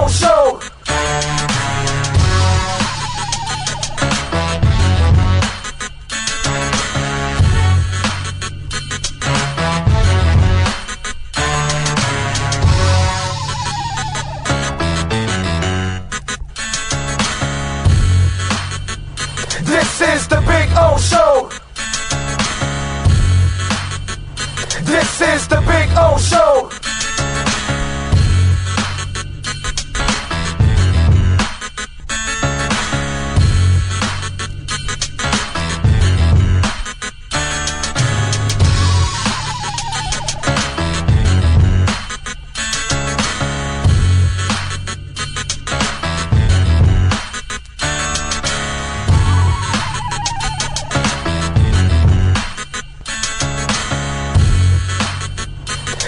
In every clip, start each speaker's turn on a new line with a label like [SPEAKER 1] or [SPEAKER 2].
[SPEAKER 1] O Show. This is the Big O Show. This is the Big O Show.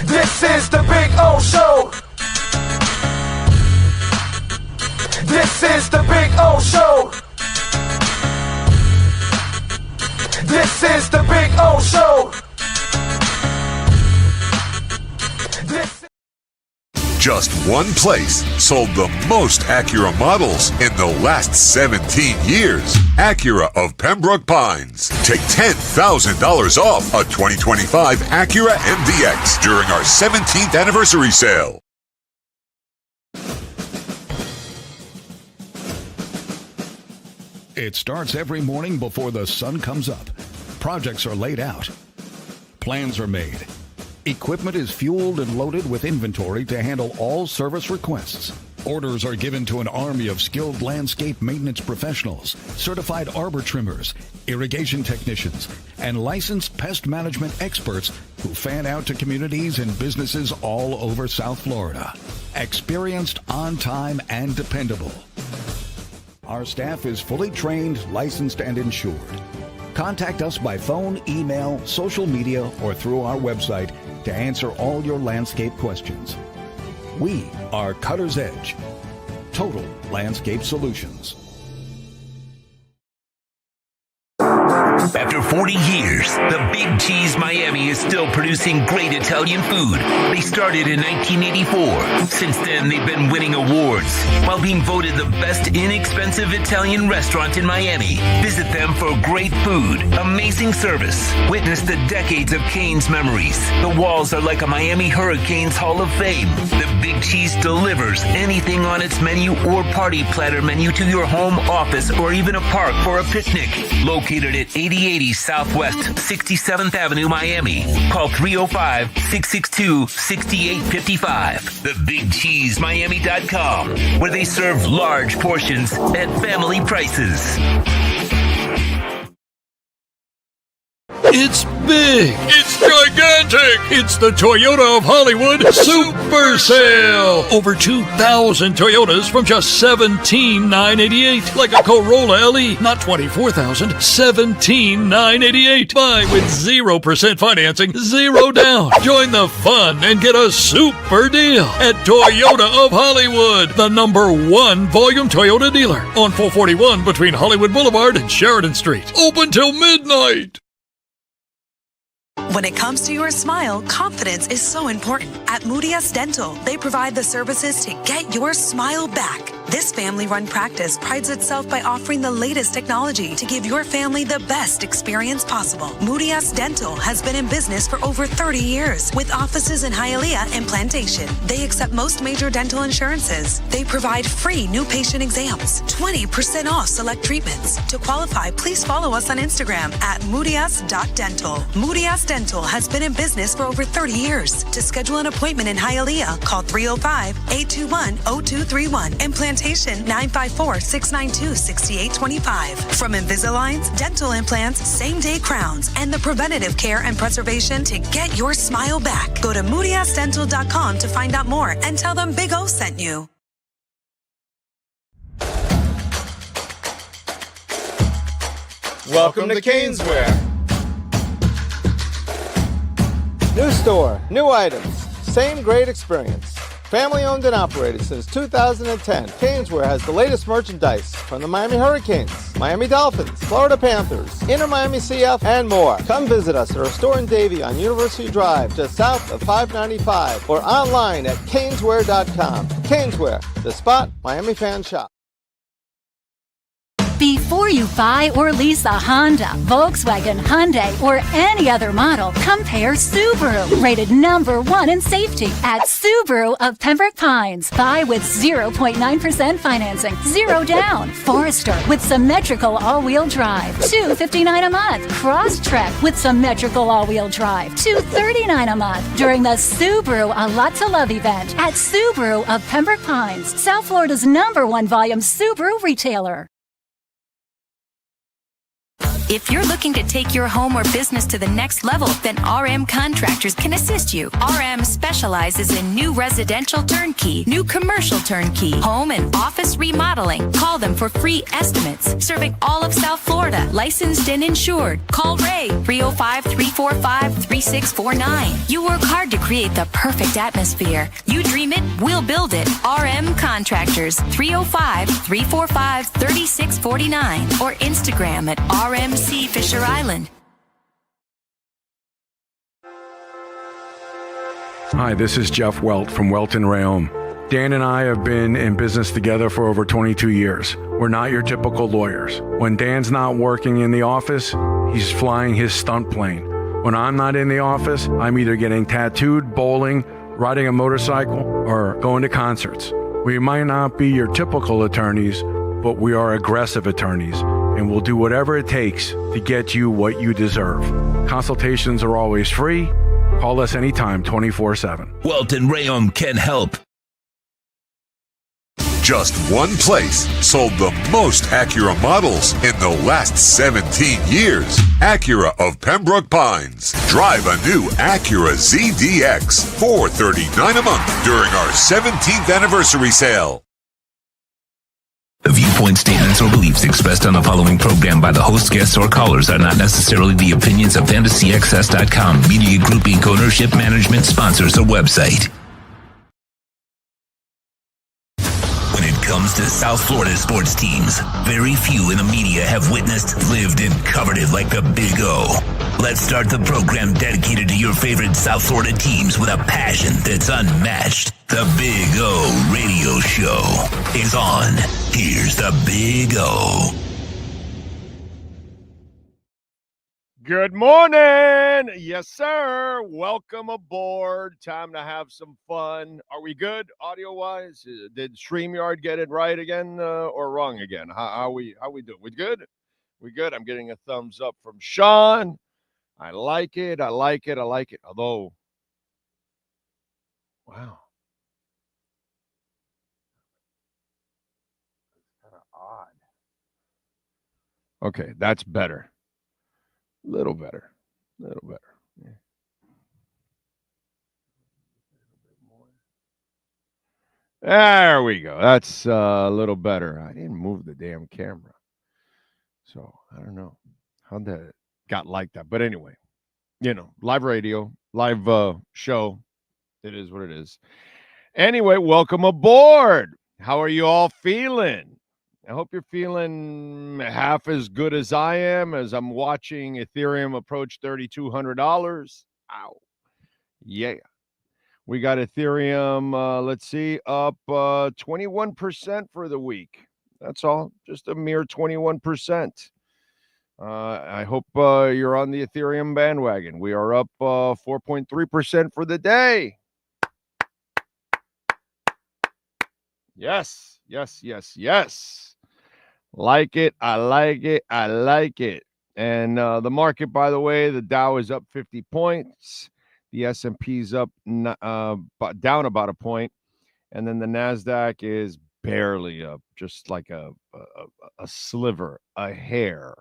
[SPEAKER 1] This is the Big O Show. This is the Big O Show. This is the Big O Show.
[SPEAKER 2] Just one place sold the most Acura models in the last 17 years. Acura of Pembroke Pines. Take $10,000 off a 2025 Acura MDX during our 17th anniversary sale.
[SPEAKER 3] It starts every morning before the sun comes up. Projects are laid out. Plans are made. Equipment is fueled and loaded with inventory to handle all service requests. Orders are given to an army of skilled landscape maintenance professionals, certified arbor trimmers, irrigation technicians, and licensed pest management experts who fan out to communities and businesses all over South Florida. Experienced, on time, and dependable. Our staff is fully trained, licensed, and insured. Contact us by phone, email, social media, or through our website to answer all your landscape questions. We are Cutter's Edge. Total Landscape Solutions.
[SPEAKER 4] After 40 years, the Big Cheese Miami is still producing great Italian food. They started in 1984. Since then, they've been winning awards while being voted the best inexpensive Italian restaurant in Miami. Visit them for great food, amazing service. Witness the decades of Cane's memories. The walls are like a Miami Hurricanes Hall of Fame. The Big Cheese delivers anything on its menu or party platter menu to your home, office, or even a park for a picnic. Located at 8080 Southwest 67th Avenue, Miami. Call 305-662-6855. TheBigCheeseMiami.com, where they serve large portions at family prices.
[SPEAKER 5] It's big. It's gigantic. It's the Toyota of Hollywood Super Sale. Over 2,000 Toyotas from just $17,988. Like a Corolla LE, not $24,000, $17,988. Buy with 0% financing, 0 down. Join the fun and get a super deal at Toyota of Hollywood, the #1 volume Toyota dealer on 441 between Hollywood Boulevard and Sheridan Street. Open till midnight.
[SPEAKER 6] When it comes to your smile, confidence is so important. At Moody S Dental, they provide the services to get your smile back. This family-run practice prides itself by offering the latest technology to give your family the best experience possible. Moody S Dental has been in business for over 30 years with offices in Hialeah and Plantation. They accept most major dental insurances. They provide free new patient exams, 20% off select treatments. To qualify, please follow us on Instagram at moodys.dental. Moody S Dental has been in business for over 30 years. To schedule an appointment in Hialeah, call 305-821-0231 and Plantation 954-692-6825. From Invisaligns, dental implants, same-day crowns, and the preventative care and preservation to get your smile back. Go to moodysdental.com to find out more and tell them Big O sent you.
[SPEAKER 7] Welcome to Caneswear. New store, new items, same great experience. Family owned and operated since 2010, Caneswear has the latest merchandise from the Miami Hurricanes, Miami Dolphins, Florida Panthers, Inter Miami CF, and more. Come visit us at our store in Davie on University Drive, just south of 595, or online at caneswear.com. Caneswear, the spot Miami fans shop.
[SPEAKER 8] Before you buy or lease a Honda, Volkswagen, Hyundai, or any other model, compare Subaru, rated #1 in safety at Subaru of Pembroke Pines. Buy with 0.9% financing, 0 down. Forester with symmetrical all-wheel drive, $259 a month. Crosstrek with symmetrical all-wheel drive, $239 a month. During the Subaru A Lot to Love event at Subaru of Pembroke Pines, South Florida's #1 volume Subaru retailer.
[SPEAKER 9] If you're looking to take your home or business to the next level, then RM Contractors can assist you. RM specializes in new residential turnkey, new commercial turnkey, home and office remodeling. Call them for free estimates. Serving all of South Florida, licensed and insured. Call Ray, 305-345-3649. You work hard to create the perfect atmosphere. You dream it, we'll build it. RM Contractors, 305-345-3649. Or Instagram at RMC Fisher Island.
[SPEAKER 10] Hi, this is Jeff Welt from Welt and Rayom. Dan and I have been in business together for over 22 years. We're not your typical lawyers. When Dan's not working in the office, he's flying his stunt plane. When I'm not in the office, I'm either getting tattooed, bowling, riding a motorcycle, or going to concerts. We might not be your typical attorneys, but we are aggressive attorneys, and we'll do whatever it takes to get you what you deserve. Consultations are always free. Call us anytime, 24/7.
[SPEAKER 4] Welt and Rayom can help.
[SPEAKER 2] Just one place sold the most Acura models in the last 17 years. Acura of Pembroke Pines. Drive a new Acura ZDX, $439 a month during our 17th anniversary sale.
[SPEAKER 4] The viewpoint, statements, or beliefs expressed on the following program by the host, guests, or callers are not necessarily the opinions of FantasyAccess.com, Media Group Inc. ownership, management, sponsors, or website. When it comes to South Florida sports teams, very few in the media have witnessed, lived, and covered it like the Big O. Let's start the program dedicated to your favorite South Florida teams with a passion that's unmatched. The Big O Radio Show is on. Here's the Big O.
[SPEAKER 11] Good morning. Yes, sir. Welcome aboard. Time to have some fun. Are we good audio-wise? Did Streamyard get it right again or wrong again? How we doing? We good? We good? I'm getting a thumbs up from Sean. I like it. I like it. I like it. Although, wow. It's kind of odd. Okay, that's better. Little better. Little better. Yeah. There we go. That's a little better. I didn't move the damn camera. So I don't know how that got like that. But anyway, live radio, live show. It is what it is. Anyway, welcome aboard. How are you all feeling? I hope you're feeling half as good as I am as I'm watching Ethereum approach $3,200. Ow. Yeah. We got Ethereum, let's see, up 21% for the week. That's all. Just a mere 21%. I hope you're on the Ethereum bandwagon. We are up 4.3% for the day. Yes, yes, yes, yes. Like it. I like it. I like it. And the market, by the way, the Dow is up 50 points. The S&P's up down about a point. And then the NASDAQ is barely up, just like a sliver, a hair.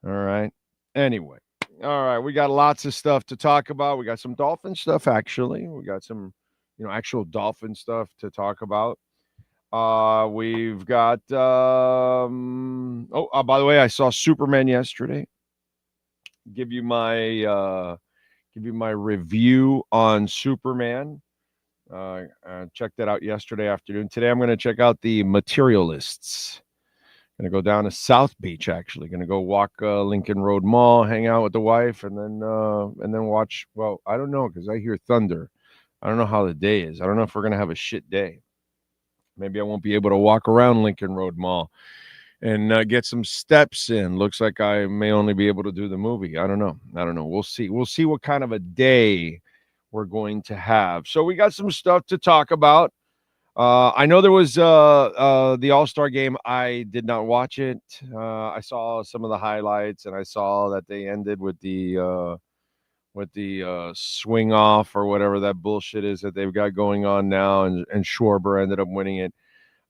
[SPEAKER 11] All right. Anyway. All right. We got lots of stuff to talk about. We got some dolphin stuff, actually. We got some, actual dolphin stuff to talk about. We've got by the way, I saw Superman yesterday. Give you my review on Superman. Checked that out yesterday afternoon. Today I'm going to check out the Materialists. Going to go down to South Beach, actually. Going to go walk Lincoln Road Mall, hang out with the wife, and then watch. Well, I don't know because I hear thunder. I don't know how the day is. I don't know if we're going to have a shit day. Maybe I won't be able to walk around Lincoln Road Mall and get some steps in. Looks like I may only be able to do the movie. I don't know. We'll see. We'll see what kind of a day we're going to have. So we got some stuff to talk about. I know there was the All-Star game. I did not watch it. I saw some of the highlights, and I saw that they ended with the swing off or whatever that bullshit is that they've got going on now, and Schwarber ended up winning it.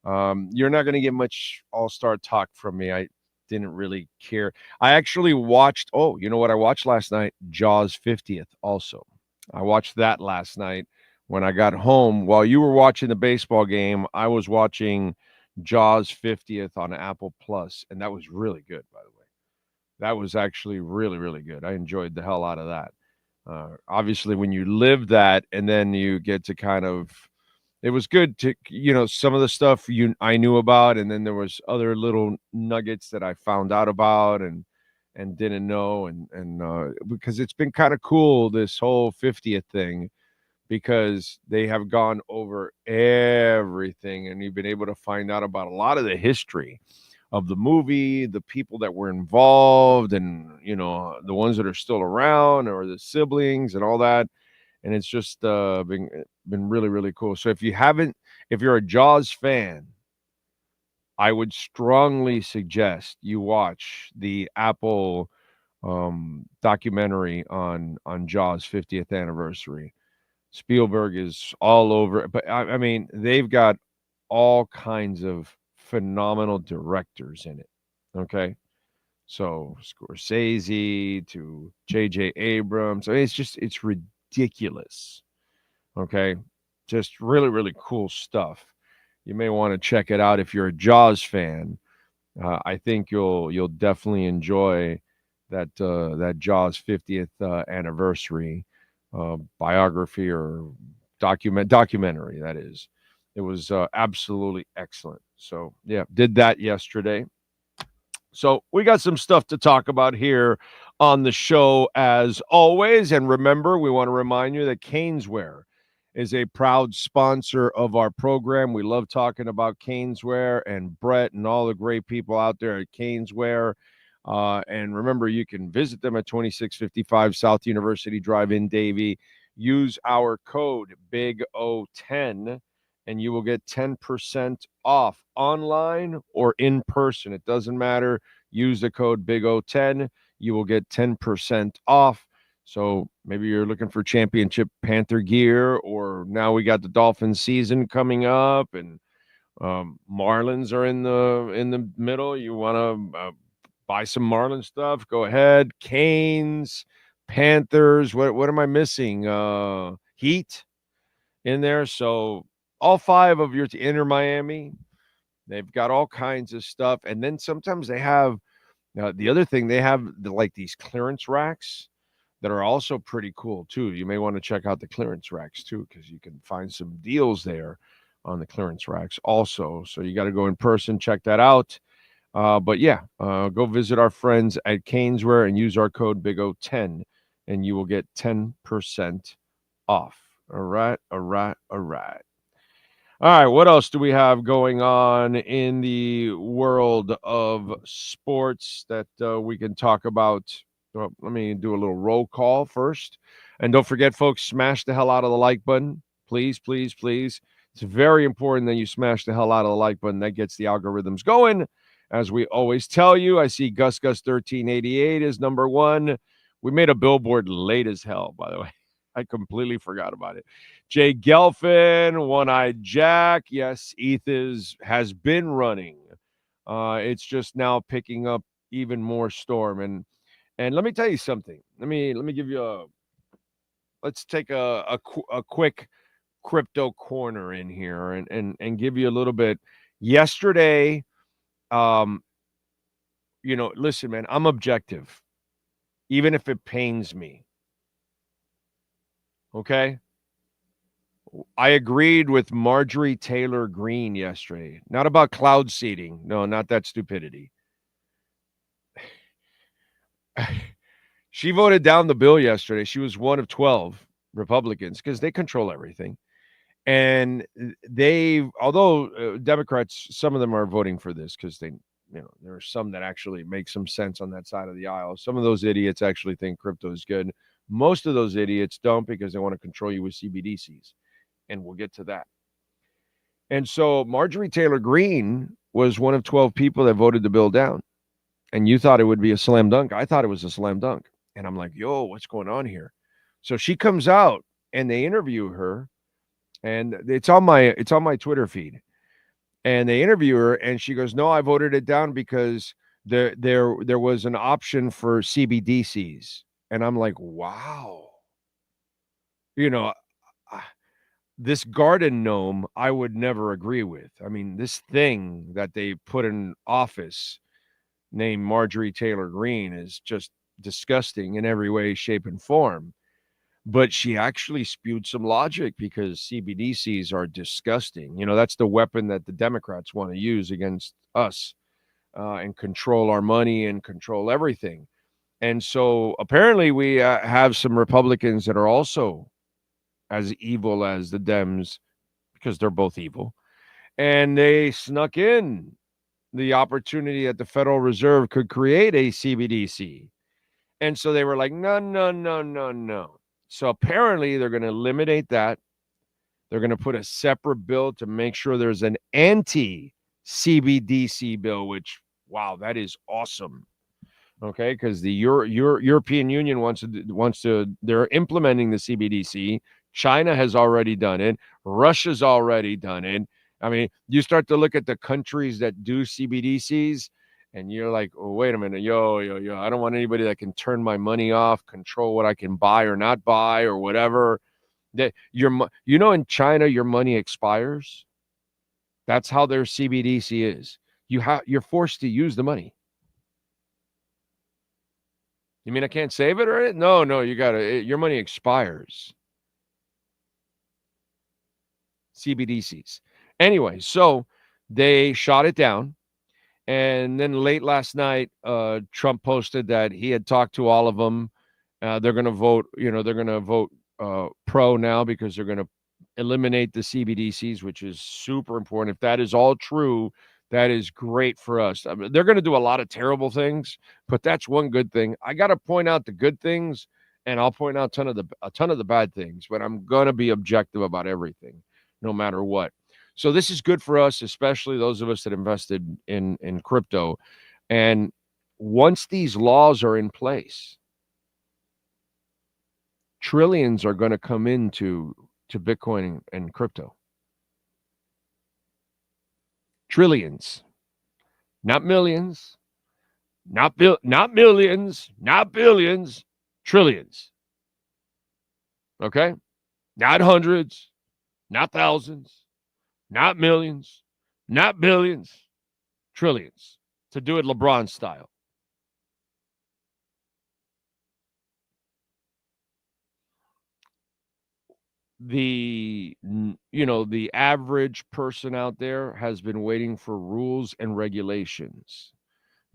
[SPEAKER 11] You're not going to get much All-Star talk from me. I didn't really care. I actually watched, you know what I watched last night? Jaws 50th also. I watched that last night when I got home. While you were watching the baseball game, I was watching Jaws 50th on Apple Plus, and that was really good, by the way. That was actually really, really good. I enjoyed the hell out of that. Obviously, when you live that and then you get to kind of, it was good to, some of the stuff I knew about, and then there was other little nuggets that I found out about and didn't know, and because it's been kind of cool, this whole 50th thing, because they have gone over everything, and you've been able to find out about a lot of the history of the movie, the people that were involved, and the ones that are still around, or the siblings and all that. And it's just been really, really cool. So if you're a Jaws fan, I would strongly suggest you watch the Apple documentary on Jaws 50th anniversary. Spielberg is all over it, but I mean, they've got all kinds of phenomenal directors in it. Okay. So Scorsese to J.J. Abrams. I mean, it's ridiculous. Okay. Just really, really cool stuff. You may want to check it out if you're a Jaws fan. I think you'll definitely enjoy that Jaws 50th anniversary biography or documentary, that is. It was absolutely excellent. So yeah, did that yesterday. So we got some stuff to talk about here on the show as always. And remember, we want to remind you that Caneswear is a proud sponsor of our program. We love talking about Caneswear and Brett and all the great people out there at Caneswear. And remember, you can visit them at 2655 South University Drive in Davie. Use our code BIG010 and you will get 10% off online or in person. It doesn't matter. Use the code BIG010. You will get 10% off. So maybe you're looking for championship Panther gear, or now we got the Dolphins season coming up, and Marlins are in the middle. You want to buy some Marlin stuff? Go ahead. Canes, Panthers. What am I missing? Heat in there. So all five of your Inter Miami, they've got all kinds of stuff. And then sometimes they have the other thing, they have like these clearance racks that are also pretty cool too. You may want to check out the clearance racks too, because you can find some deals there on the clearance racks also. So you got to go in person, check that out. But yeah, go visit our friends at Caneswear and use our code BIG010 and you will get 10% off. All right. All right, what else do we have going on in the world of sports that we can talk about? Well, let me do a little roll call first. And don't forget, folks, smash the hell out of the like button. Please, please, please. It's very important that you smash the hell out of the like button. That gets the algorithms going. As we always tell you, I see Gus 1388 is number one. We made a billboard late as hell, by the way. I completely forgot about it. Jay Gelfin, One-Eyed Jack. Yes, ETH has been running. It's just now picking up even more storm. And let me tell you something. Let me give you let's take a quick crypto corner in here and give you a little bit. Yesterday, listen, man, I'm objective, even if it pains me. Okay? I agreed with Marjorie Taylor Greene yesterday. Not about cloud seeding. No, not that stupidity. She voted down the bill yesterday. She was one of 12 Republicans because they control everything. And although Democrats, some of them are voting for this because there are some that actually make some sense on that side of the aisle. Some of those idiots actually think crypto is good. Most of those idiots don't because they want to control you with CBDCs. And we'll get to that. And so Marjorie Taylor Greene was one of 12 people that voted the bill down. And you thought it would be a slam dunk. I thought it was a slam dunk. And I'm like, yo, what's going on here? So she comes out and they interview her. And it's on my Twitter feed. And they interview her and she goes, no, I voted it down because there was an option for CBDCs. And I'm like, wow. This garden gnome, I would never agree with. I mean, this thing that they put in office named Marjorie Taylor Greene is just disgusting in every way, shape, and form. But she actually spewed some logic because CBDCs are disgusting. That's the weapon that the Democrats want to use against us and control our money and control everything. And so apparently we have some Republicans that are also as evil as the Dems because they're both evil. And they snuck in the opportunity that the Federal Reserve could create a CBDC. And so they were like, no. So apparently they're going to eliminate that. They're going to put a separate bill to make sure there's an anti-CBDC bill, which, wow, that is awesome. Okay, because the European Union wants to, they're implementing the CBDC. China has already done it. Russia's already done it. I mean, you start to look at the countries that do CBDCs, and you're like, oh, wait a minute, yo, I don't want anybody that can turn my money off, control what I can buy or not buy or whatever. That in China, your money expires. That's how their CBDC is. You're forced to use the money. You mean I can't save it or no, you gotta. Your money expires. CBDCs. Anyway, so they shot it down. And then late last night, Trump posted that he had talked to all of them. They're going to vote, pro now because they're going to eliminate the CBDCs, which is super important. If that is all true, that is great for us. I mean, they're going to do a lot of terrible things, but that's one good thing. I got to point out the good things, and I'll point out a ton of the bad things, but I'm going to be objective about everything, no matter what. So this is good for us, especially those of us that invested in crypto. And once these laws are in place, trillions are going to come into Bitcoin and crypto. Trillions, not millions, not millions, not billions, trillions. Okay? Not hundreds, not thousands. Not millions, not billions, trillions, to do it LeBron style. The average person out there has been waiting for rules and regulations.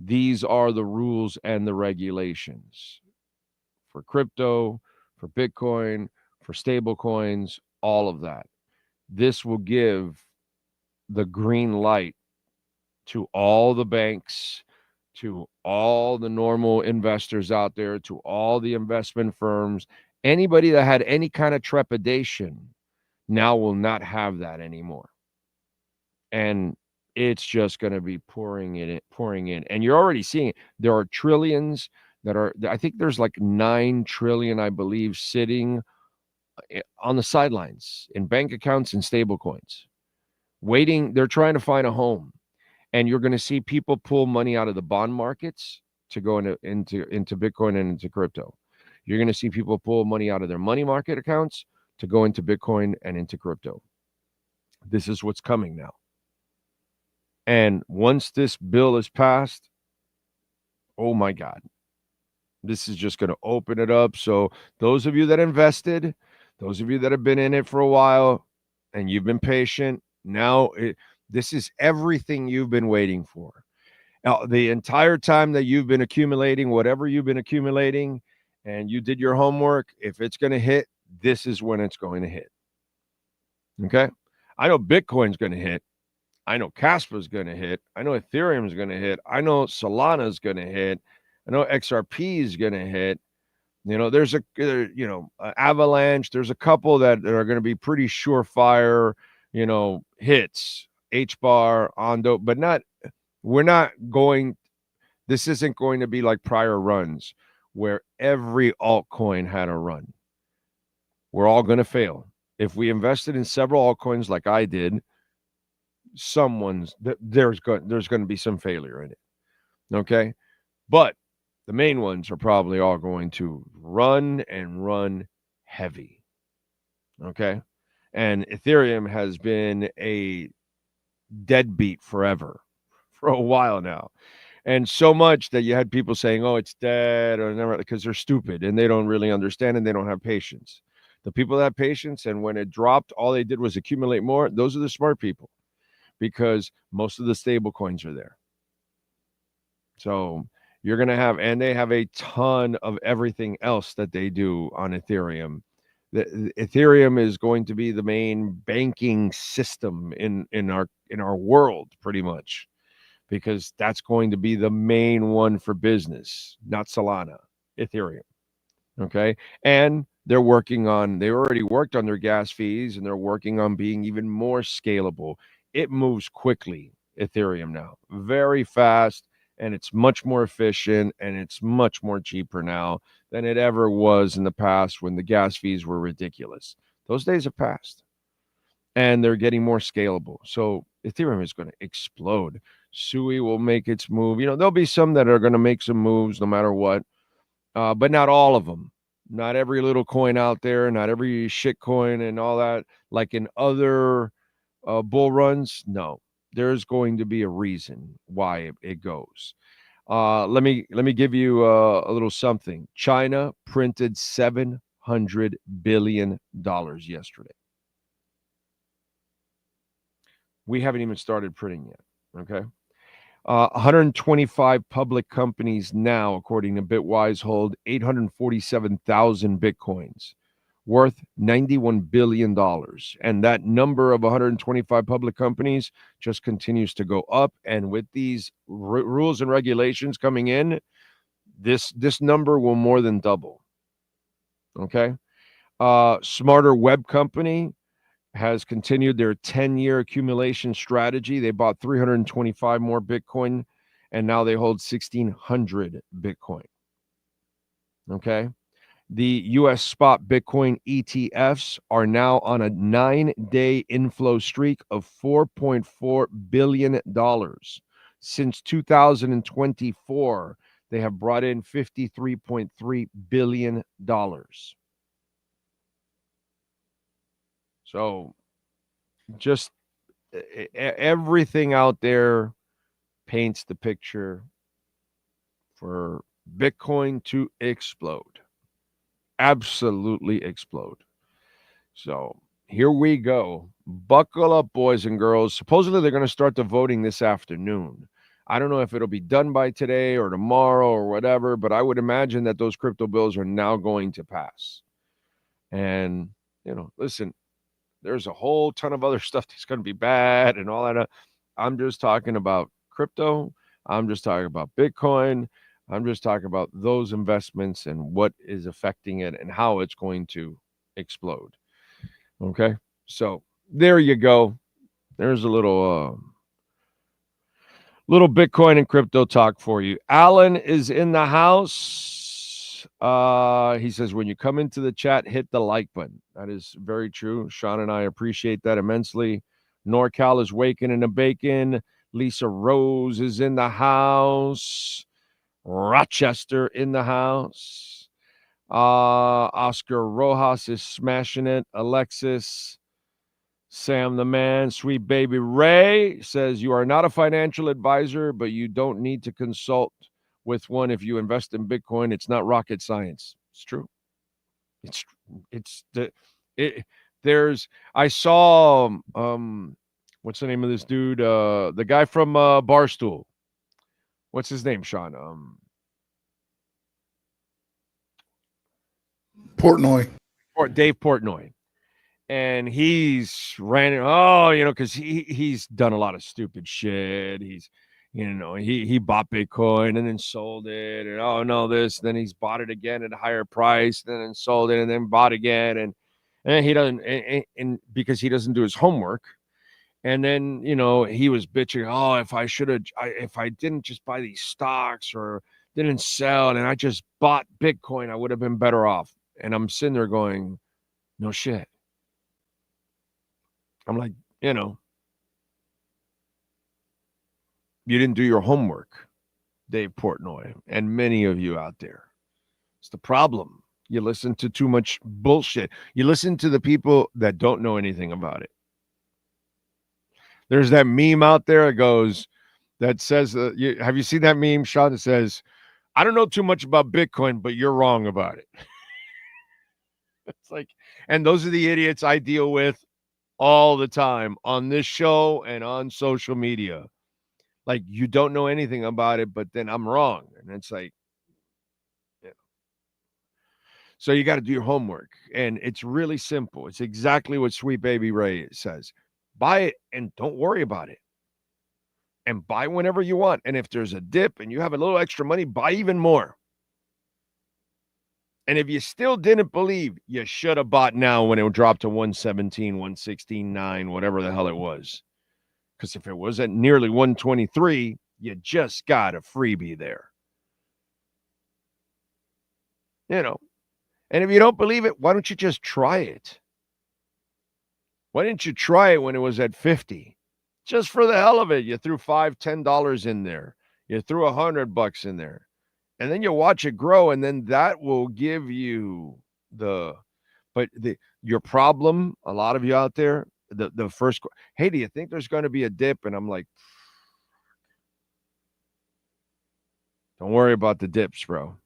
[SPEAKER 11] These are the rules and the regulations for crypto, for Bitcoin, for stable coins, all of that. This will give the green light to all the banks, to all the normal investors out there, to all the investment firms. Anybody that had any kind of trepidation now will not have that anymore. And it's just going to be pouring in. And you're already seeing it. There are trillions I think there's like 9 trillion, I believe, sitting on the sidelines in bank accounts and stable coins, waiting. They're trying to find a home. And you're going to see people pull money out of the bond markets to go into Bitcoin and into crypto. You're going to see people pull money out of their money market accounts to go into Bitcoin and into crypto. This is what's coming now. And once this bill is passed, oh my God, this is just going to open it up. So those of you that invested, Those of you that have been in it for a while and you've been patient, now this is everything you've been waiting for. Now, the entire time that you've been accumulating, whatever you've been accumulating, and you did your homework, if it's going to hit, this is when it's going to hit. Okay? I know Bitcoin's going to hit. I know Casper's going to hit. I know Ethereum's going to hit. I know Solana's going to hit. I know XRP is going to hit. There's Avalanche. There's a couple that are going to be pretty surefire, hits. HBAR, Ondo, but this isn't going to be like prior runs where every altcoin had a run. We're all going to fail. If we invested in several altcoins like I did, there's going to be some failure in it. Okay? But the main ones are probably all going to run and run heavy. Okay? And Ethereum has been a deadbeat forever, for a while now. And so much that you had people saying, oh, it's dead, or never, because they're stupid and they don't really understand and they don't have patience. The people that have patience, and when it dropped, all they did was accumulate more. Those are the smart people, because most of the stable coins are there. So you're going to have, and they have a ton of everything else that they do on Ethereum. The Ethereum is going to be the main banking system in our world, pretty much, because that's going to be the main one for business, not Solana, Ethereum. Okay. And they already worked on their gas fees, and they're working on being even more scalable. It moves quickly, Ethereum now, very fast, and it's much more efficient, and it's much more cheaper now than it ever was in the past when the gas fees were ridiculous. Those days have passed, and they're getting more scalable. So Ethereum is going to explode. Sui will make its move. There'll be some that are going to make some moves no matter what, but not all of them. Not every little coin out there, not every shit coin and all that, like in other bull runs. No, there's going to be a reason why it goes. Let me give you a little something. China printed $700 billion yesterday. We haven't even started printing yet. Okay. 125 public companies now, according to Bitwise, hold 847,000 Bitcoins, worth $91 billion. And that number of 125 public companies just continues to go up. And with these rules and regulations coming in, this number will more than double. Okay. Smarter Web Company has continued their 10-year accumulation strategy. They bought 325 more Bitcoin, and now they hold 1,600 Bitcoin. Okay. The U.S. spot Bitcoin ETFs are now on a 9-day inflow streak of $4.4 billion. Since 2024, they have brought in $53.3 billion. So just everything out there paints the picture for Bitcoin to explode. Absolutely explode. So here we go. Buckle up, boys and girls. Supposedly they're going to start the voting this afternoon. I don't know if it'll be done by today or tomorrow or whatever, but I would imagine that those crypto bills are now going to pass. And, listen, there's a whole ton of other stuff that's going to be bad and all that. I'm just talking about crypto. I'm just talking about Bitcoin. I'm just talking about those investments and what is affecting it and how it's going to explode. Okay. So there you go. There's a little Bitcoin and crypto talk for you. Alan is in the house. He says, when you come into the chat, hit the like button. That is very true. Sean and I appreciate that immensely. NorCal is waking in the bacon. Lisa Rose is in the house. Rochester in the house. Oscar Rojas is smashing it. Alexis, Sam the man, sweet baby Ray says, you are not a financial advisor, but you don't need to consult with one if you invest in Bitcoin. It's not rocket science. It's true. I saw what's the name of this dude? The guy from Barstool. What's his name, Sean?
[SPEAKER 12] Portnoy.
[SPEAKER 11] Dave Portnoy. And he's ranting, because he's done a lot of stupid shit. He's, he bought Bitcoin and then sold it, and this. Then he's bought it again at a higher price, then sold it, and then bought again, and he doesn't, and because he doesn't do his homework. And then he was bitching, if I didn't just buy these stocks or didn't sell, and I just bought Bitcoin, I would have been better off. And I'm sitting there going, no shit. I'm like, you didn't do your homework, Dave Portnoy, and many of you out there. It's the problem. You listen to too much bullshit. You listen to the people that don't know anything about it. There's that meme out there that says, have you seen that meme, Sean? That says, I don't know too much about Bitcoin, but you're wrong about it. It's like, and those are the idiots I deal with all the time on this show and on social media. Like, you don't know anything about it, but then I'm wrong. And it's like, so you got to do your homework. And it's really simple. It's exactly what Sweet Baby Ray says. Buy it and don't worry about it. And buy whenever you want. And if there's a dip and you have a little extra money, buy even more. And if you still didn't believe, you should have bought now when it dropped to 117, 116.9, whatever the hell it was. Because if it was at nearly 123, you just got a freebie there. And if you don't believe it, why don't you just try it? Why didn't you try it when it was at 50? Just for the hell of it. You threw $5, $10 in there. You threw $100 in there. And then you watch it grow, and then that will give you your problem, a lot of you out there, the first, hey, do you think there's going to be a dip? And I'm like, don't worry about the dips, bro.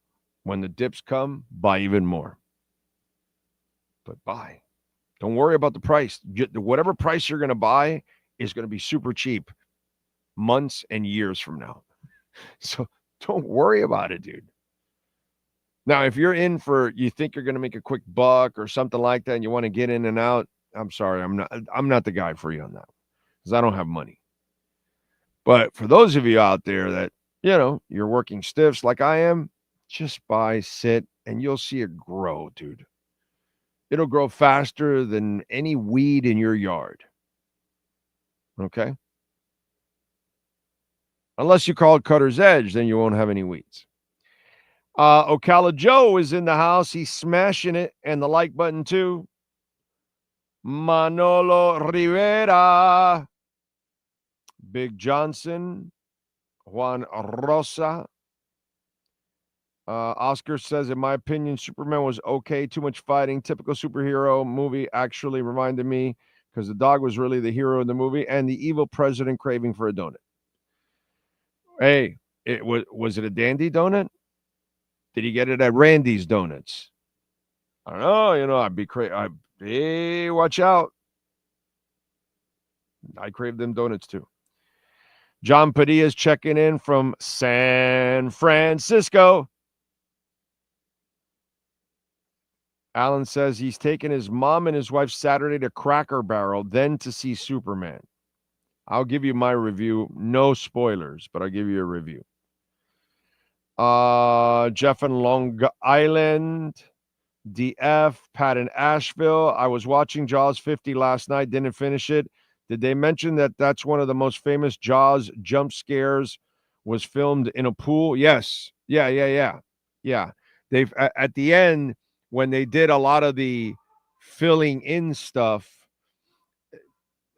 [SPEAKER 11] When the dips come, buy even more. But buy. Don't worry about the price. Whatever price you're going to buy is going to be super cheap months and years from now. So don't worry about it, dude. Now, if you're in you think you're going to make a quick buck or something like that, and you want to get in and out, I'm sorry, I'm not the guy for you on that, because I don't have money. But for those of you out there that, you're working stiffs like I am, just buy, sit, and you'll see it grow, dude. It'll grow faster than any weed in your yard. Okay? Unless you call it Cutter's Edge, then you won't have any weeds. Ocala Joe is in the house. He's smashing it, and the like button too. Manolo Rivera. Big Johnson. Juan Rosa. Oscar says, in my opinion, Superman was okay. Too much fighting. Typical superhero movie. Actually reminded me, because the dog was really the hero in the movie, and the evil president craving for a donut. Hey, was it a Dandy donut? Did he get it at Randy's Donuts? I don't know. I'd be crazy. Hey, watch out. I crave them donuts too. John Padilla's checking in from San Francisco. Alan says he's taking his mom and his wife Saturday to Cracker Barrel, then to see Superman. I'll give you my review. No spoilers, but I'll give you a review. Jeff in Long Island. DF, Pat in Asheville. I was watching Jaws 50 last night, didn't finish it. Did they mention that that's one of the most famous Jaws jump scares was filmed in a pool? Yes. Yeah. They've at the end, when they did a lot of the filling in stuff,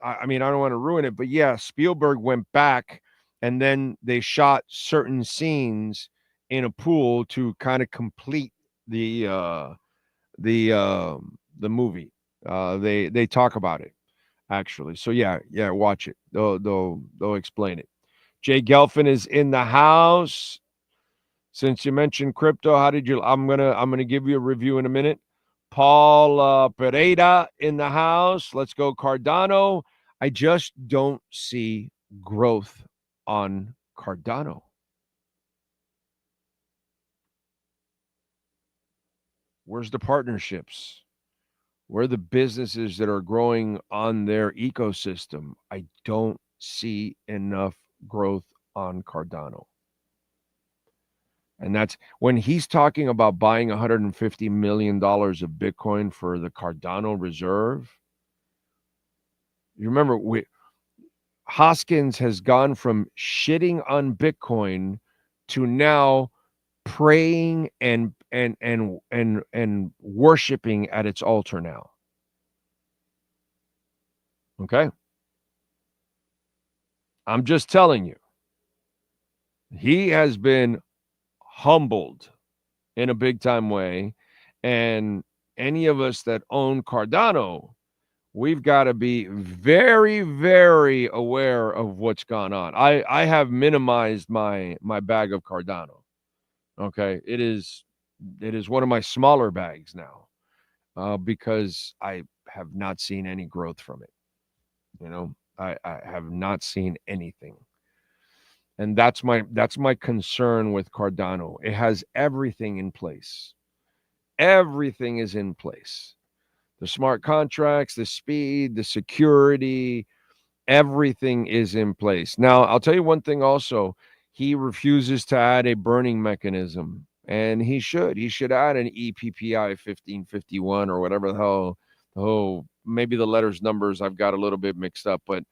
[SPEAKER 11] I mean, I don't want to ruin it, but yeah, Spielberg went back and then they shot certain scenes in a pool to kind of complete the movie. They talk about it, actually. So yeah, watch it. They'll explain it. Jay Gelfin is in the house. Since you mentioned crypto, how did you? I'm gonna give you a review in a minute. Paul Pereira in the house. Let's go Cardano. I just don't see growth on Cardano. Where's the partnerships? Where are the businesses that are growing on their ecosystem? I don't see enough growth on Cardano. And that's when he's talking about buying $150 million of Bitcoin for the Cardano reserve. You remember, Hoskins has gone from shitting on Bitcoin to now praying and worshiping at its altar now. Okay? I'm just telling you. He has been humbled in a big time way, and any of us that own Cardano, we've got to be very, very aware of what's gone on. I have minimized my bag of Cardano. Okay, it is one of my smaller bags now, because I have not seen any growth from it. You know, I have not seen anything. And that's my concern with Cardano. It has everything in place. Everything is in place. The smart contracts, the speed, the security, everything is in place. Now, I'll tell you one thing also. He refuses to add a burning mechanism, and he should. He should add an EPPI 1551 or whatever the hell. Oh, maybe the letters, numbers, I've got a little bit mixed up, but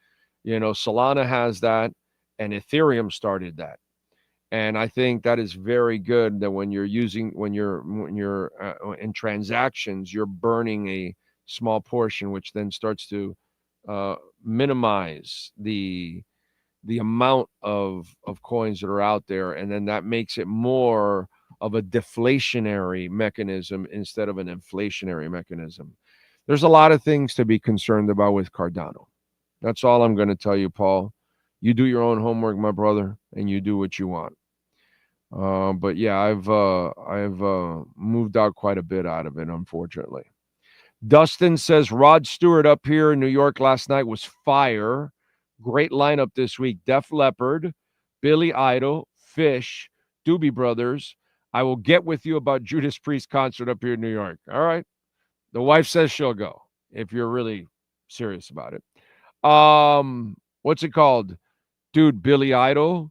[SPEAKER 11] Solana has that. And Ethereum started that, and I think that is very good. That when you're in transactions, you're burning a small portion, which then starts to minimize the amount of coins that are out there, and then that makes it more of a deflationary mechanism instead of an inflationary mechanism. There's a lot of things to be concerned about with Cardano. That's all I'm going to tell you, Paul. You do your own homework, my brother, and you do what you want. But yeah, I've moved out quite a bit out of it, unfortunately. Dustin says Rod Stewart up here in New York last night was fire. Great lineup this week. Def Leppard, Billy Idol, Fish, Doobie Brothers. I will get with you about Judas Priest concert up here in New York. All right. The wife says she'll go if you're really serious about it. What's it called? Dude, Billy Idol,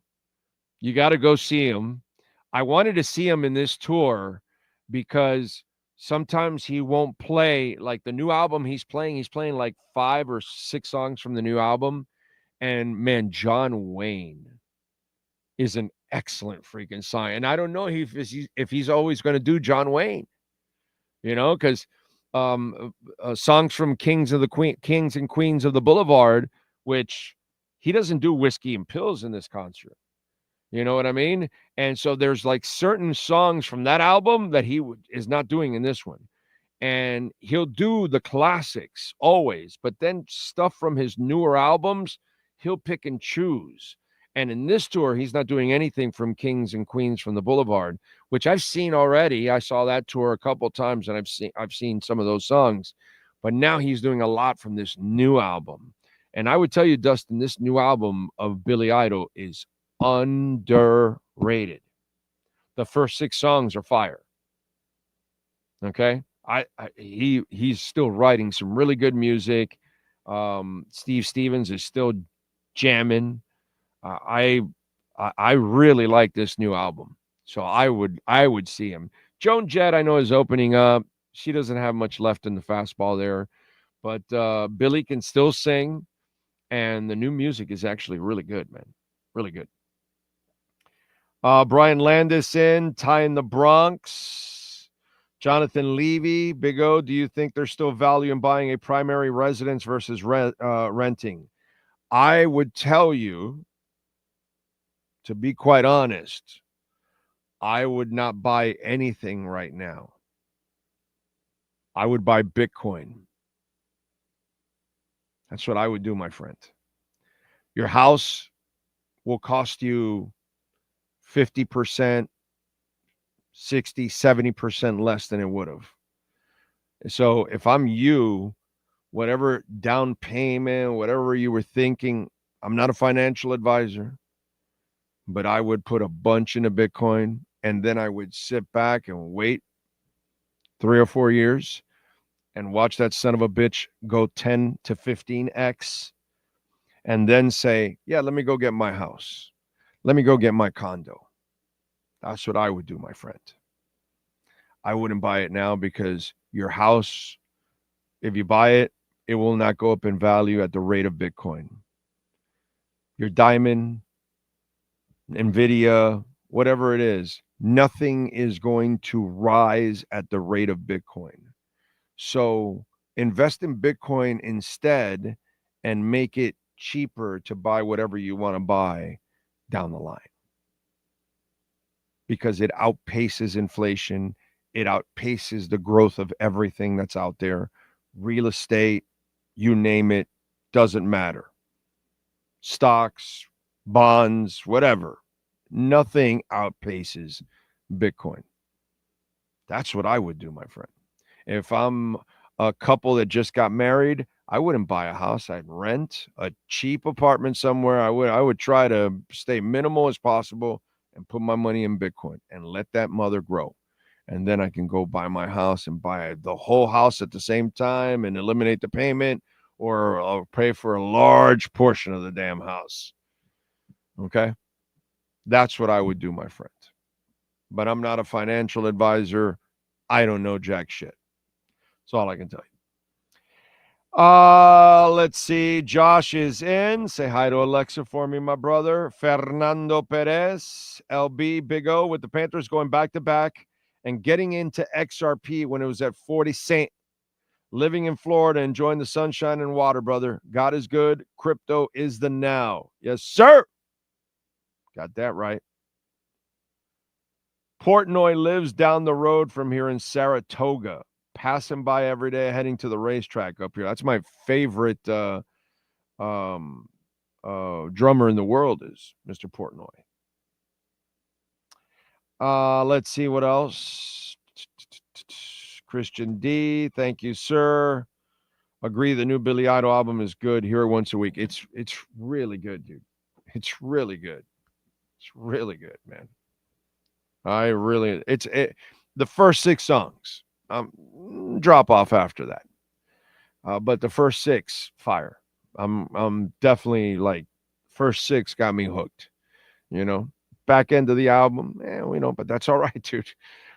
[SPEAKER 11] you got to go see him. I wanted to see him in this tour because sometimes he won't play like the new album he's playing like 5 or 6 songs from the new album. And man, John Wayne is an excellent freaking song. And I don't know if he's always going to do John Wayne, because songs from Kings and Queens of the Boulevard, which he doesn't do Whiskey and Pills in this concert. You know what I mean? And so there's like certain songs from that album that he is not doing in this one. And he'll do the classics always, but then stuff from his newer albums, he'll pick and choose. And in this tour, he's not doing anything from Kings and Queens from the Boulevard, which I've seen already. I saw that tour a couple of times, and I've seen some of those songs. But now he's doing a lot from this new album. And I would tell you, Dustin, this new album of Billy Idol is underrated. The first 6 songs are fire. Okay? He's still writing some really good music. Steve Stevens is still jamming. I really like this new album. So I would see him. Joan Jett, I know, is opening up. She doesn't have much left in the fastball there. But Billy can still sing. And the new music is actually really good, man. Really good. Brian Landis in, Ty in the Bronx. Jonathan Levy, Big O, do you think there's still value in buying a primary residence versus renting? I would tell you, to be quite honest, I would not buy anything right now. I would buy Bitcoin. That's what I would do, my friend. Your house will cost you 50%, 60, 70% less than it would have. So if I'm you, whatever down payment, whatever you were thinking, I'm not a financial advisor, but I would put a bunch into Bitcoin and then I would sit back and wait 3 or 4 years and watch that son of a bitch go 10 to 15x and then say, yeah, let me go get my house. Let me go get my condo. That's what I would do, my friend. I wouldn't buy it now because your house, if you buy it, it will not go up in value at the rate of Bitcoin. Your diamond, NVIDIA, whatever it is, nothing is going to rise at the rate of Bitcoin. So invest in Bitcoin instead and make it cheaper to buy whatever you want to buy down the line. Because it outpaces inflation. It outpaces the growth of everything that's out there. Real estate, you name it, doesn't matter. Stocks, bonds, whatever. Nothing outpaces Bitcoin. That's what I would do, my friend. If I'm a couple that just got married, I wouldn't buy a house. I'd rent a cheap apartment somewhere. I would try to stay minimal as possible and put my money in Bitcoin and let that mother grow. And then I can go buy my house and buy the whole house at the same time and eliminate the payment, or I'll pay for a large portion of the damn house. Okay? That's what I would do, my friend. But I'm not a financial advisor. I don't know jack shit. That's all I can tell you. Let's see. Josh is in. Say hi to Alexa for me, my brother. Fernando Perez, LB, Big O with the Panthers going back-to-back and getting into XRP when it was at 40 cents. Living in Florida, enjoying the sunshine and water, brother. God is good. Crypto is the now. Yes, sir. Got that right. Portnoy lives down the road from here in Saratoga. Passing by every day, heading to the racetrack up here. That's my favorite drummer in the world is Mr. Portnoy. Let's see what else. Christian D, thank you, sir. Agree, the new Billy Idol album is good. Hear it once a week. It's really good, dude. It's really good. It's really good, man. The first 6 songs. Drop off after that. But the first 6, fire. I'm definitely like, first 6 got me hooked. You know, back end of the album, but that's all right, dude.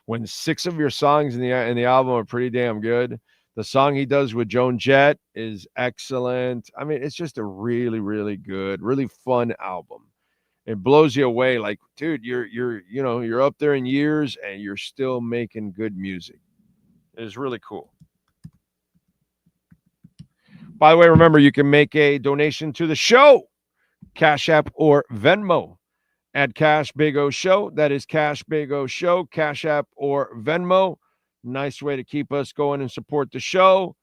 [SPEAKER 11] When 6 of your songs in the album are pretty damn good. The song he does with Joan Jett is excellent. I mean, it's just a really, really good, really fun album. It blows you away. Like, dude, you're up there in years and you're still making good music. It's really cool. By the way, remember, you can make a donation to the show, Cash App or Venmo at Cash Big O Show. That is Cash Big O Show, Cash App or Venmo. Nice way to keep us going and support the show.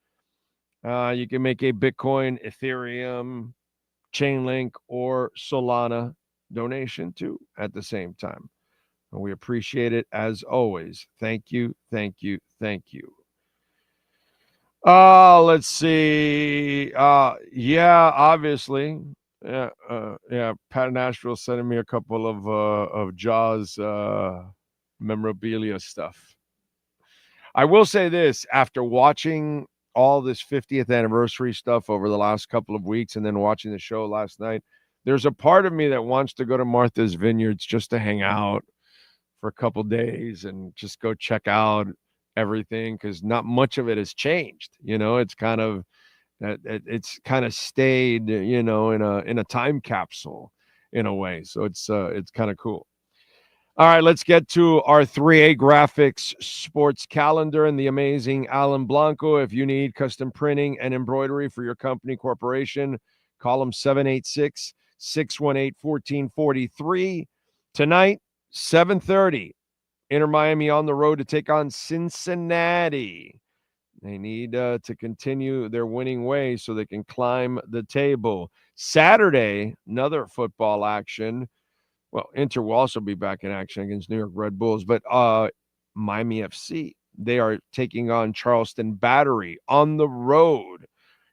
[SPEAKER 11] You can make a Bitcoin, Ethereum, Chainlink, or Solana donation too at the same time. And we appreciate it as always. Thank you, thank you, thank you. Let's see. Obviously. Pat Nashville sending me a couple of Jaws memorabilia stuff. I will say this, after watching all this 50th anniversary stuff over the last couple of weeks and then watching the show last night, there's a part of me that wants to go to Martha's Vineyards just to hang out for a couple days and just go check out everything, because not much of it has changed. It's kind of stayed, in a time capsule in a way. So it's kind of cool. All right, let's get to our 3A Graphics sports calendar and the amazing Alan Blanco. If you need custom printing and embroidery for your company, corporation, call them 786-618-1443. Tonight, 7:30, Inter Miami on the road to take on Cincinnati. They need to continue their winning way so they can climb the table. Saturday, another football action. Well, Inter will also be back in action against New York Red Bulls, but Miami FC, They are taking on Charleston Battery on the road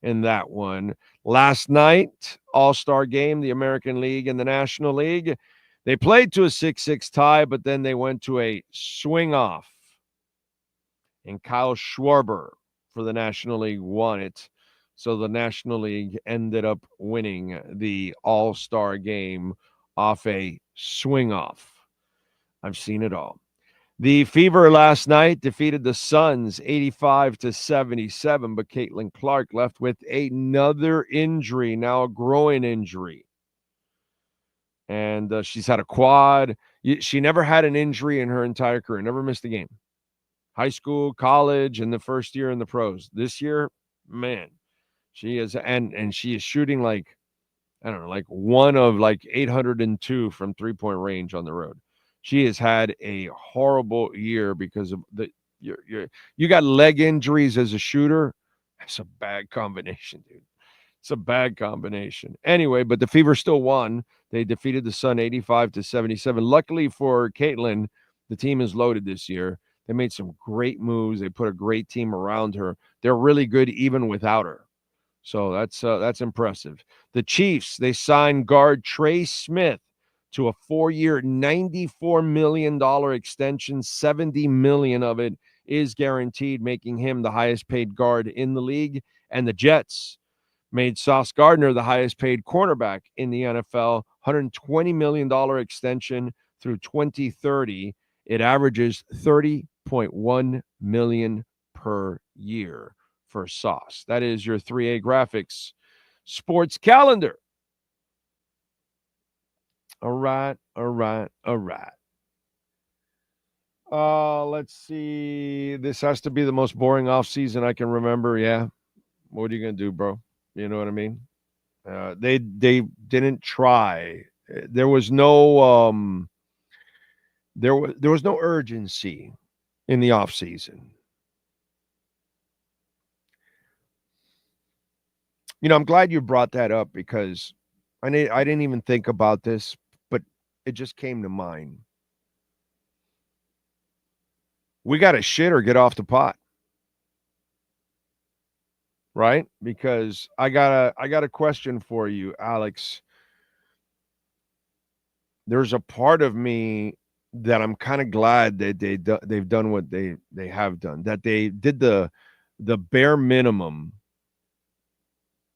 [SPEAKER 11] in that one. Last night, All-Star game, the American League and the National League. They played to a 6-6 tie, but then they went to a swing-off. And Kyle Schwarber for the National League won it. So the National League ended up winning the All-Star game off a swing-off. I've seen it all. The Fever last night defeated the Suns 85-77, but Caitlin Clark left with another injury, now a groin injury. And she's had a quad. She never had an injury in her entire career, never missed a game. High school, college, and the first year in the pros. This year, man, she is, and she is shooting like, I don't know, like one of like 802 from three-point range on the road. She has had a horrible year because of you got leg injuries as a shooter. That's a bad combination, dude. It's a bad combination. Anyway, but the Fever still won. They defeated the Sun 85-77. Luckily for Caitlin, the team is loaded this year. They made some great moves. They put a great team around her. They're really good even without her. So that's impressive. The Chiefs, they signed guard Trey Smith to a 4-year, $94 million extension. $70 million of it is guaranteed, making him the highest paid guard in the league. And the Jets made Sauce Gardner the highest paid cornerback in the NFL, $120 million extension through 2030. It averages $30.1 million per year for Sauce. That is your 3A Graphics sports calendar. All right. Let's see. This has to be the most boring offseason I can remember. Yeah. What are you going to do, bro? You know what I mean? They didn't try. There was no there was no urgency in the offseason. You know, I'm glad you brought that up because I didn't even think about this, but it just came to mind. We got to shit or get off the pot. Right? Because I got a question for you, Alex. There's a part of me that I'm kind of glad that they've done what they have done, that they did the bare minimum.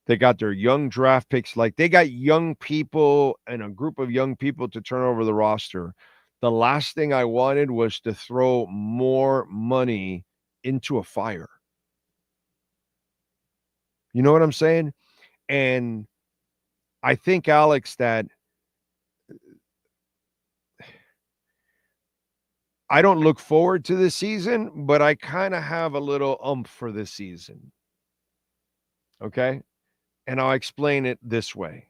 [SPEAKER 11] They got their young draft picks, like they got young people and a group of young people to turn over the roster. The last thing I wanted was to throw more money into a fire. You know what I'm saying? And I think, Alex, that I don't look forward to this season, but I kind of have a little umph for this season. Okay? And I'll explain it this way.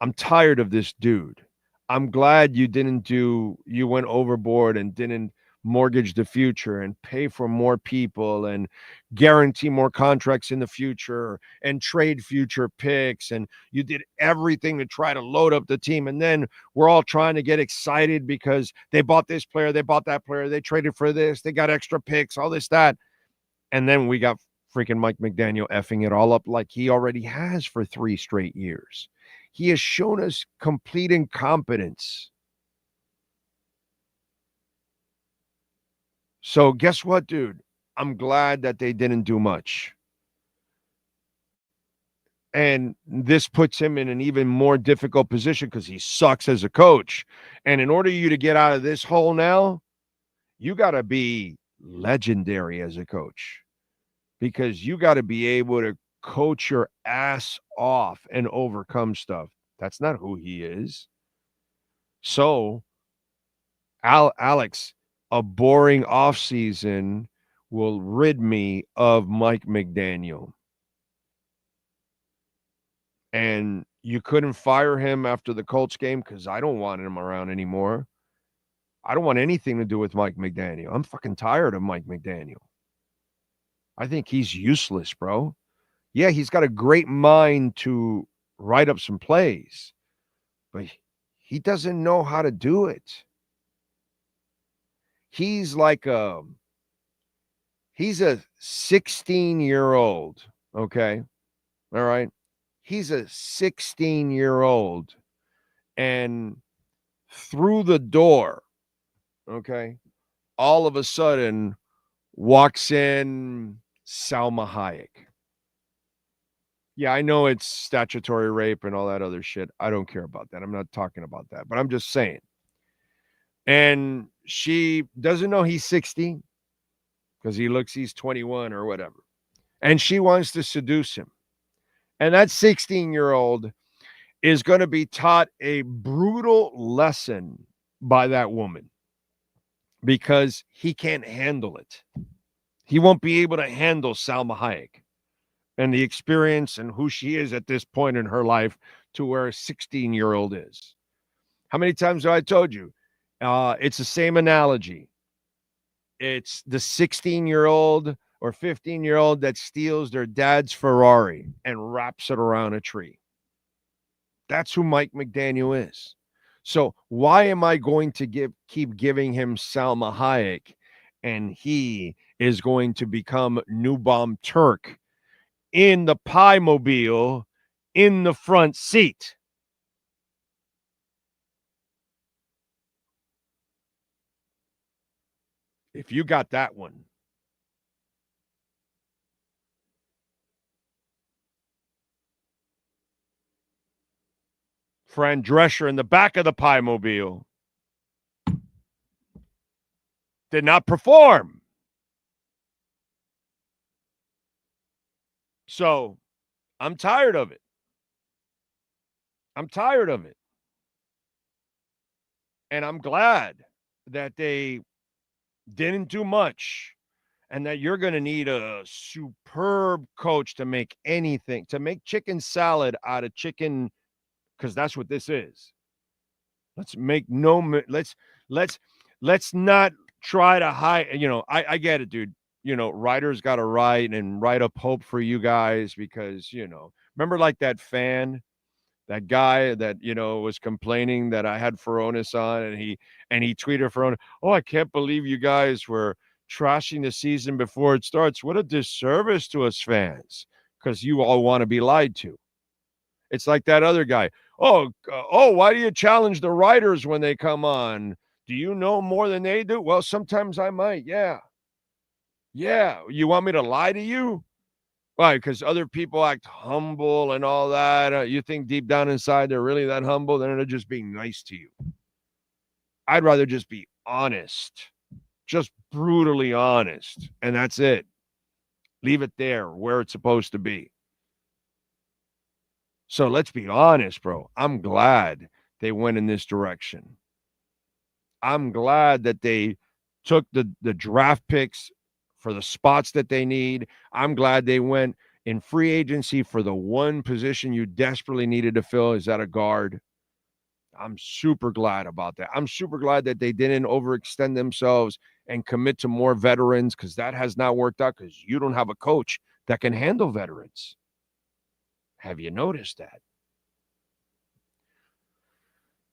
[SPEAKER 11] I'm tired of this dude. I'm glad you went overboard and didn't mortgage the future and pay for more people and guarantee more contracts in the future and trade future picks. And you did everything to try to load up the team. And then we're all trying to get excited because they bought this player, they bought that player, they traded for this, they got extra picks, all this, that. And then we got freaking Mike McDaniel effing it all up like he already has for 3 straight years. He has shown us complete incompetence. So guess what, dude? I'm glad that they didn't do much. And this puts him in an even more difficult position because he sucks as a coach. And in order you to get out of this hole now, you got to be legendary as a coach because you got to be able to coach your ass off and overcome stuff. That's not who he is. So, Alex, a boring offseason will rid me of Mike McDaniel. And you couldn't fire him after the Colts game because I don't want him around anymore. I don't want anything to do with Mike McDaniel. I'm fucking tired of Mike McDaniel. I think he's useless, bro. Yeah, he's got a great mind to write up some plays, but he doesn't know how to do it. He's like He's a 16-year-old, okay? All right? He's a 16-year-old, and through the door, okay, all of a sudden walks in Salma Hayek. Yeah, I know it's statutory rape and all that other shit. I don't care about that. I'm not talking about that, but I'm just saying. And she doesn't know he's 16 because he's 21 or whatever. And she wants to seduce him. And that 16-year-old is going to be taught a brutal lesson by that woman because he can't handle it. He won't be able to handle Salma Hayek and the experience and who she is at this point in her life to where a 16-year-old is. How many times have I told you? It's the same analogy. It's the 16-year-old or 15-year-old that steals their dad's Ferrari and wraps it around a tree. That's who Mike McDaniel is. So why am I going to keep giving him Salma Hayek and he is going to become Newbomb Turk in the Pie Mobile in the front seat? If you got that one. Fran Drescher in the back of the Pie Mobile did not perform. So I'm tired of it. I'm tired of it. And I'm glad that they didn't do much and that you're going to need a superb coach to make anything, to make chicken salad out of chicken, because that's what this is. Let's not try to hide. I get it, dude. Writers got to write and write up hope for you guys because, remember like that fan, that guy that, was complaining that I had Furones on and he tweeted Furones, "Oh, I can't believe you guys were trashing the season before it starts. What a disservice to us fans because you all want to be lied to." It's like that other guy. Oh, why do you challenge the writers when they come on? Do you know more than they do? Well, sometimes I might. Yeah. You want me to lie to you? Why? Because other people act humble and all that. You think deep down inside they're really that humble? They're just being nice to you. I'd rather just be honest, just brutally honest, and that's it. Leave it there where it's supposed to be. So let's be honest, bro. I'm glad they went in this direction. I'm glad that they took the draft picks for the spots that they need. I'm glad they went in free agency for the one position you desperately needed to fill. Is that a guard? I'm super glad about that. I'm super glad that they didn't overextend themselves and commit to more veterans because that has not worked out because you don't have a coach that can handle veterans. Have you noticed that?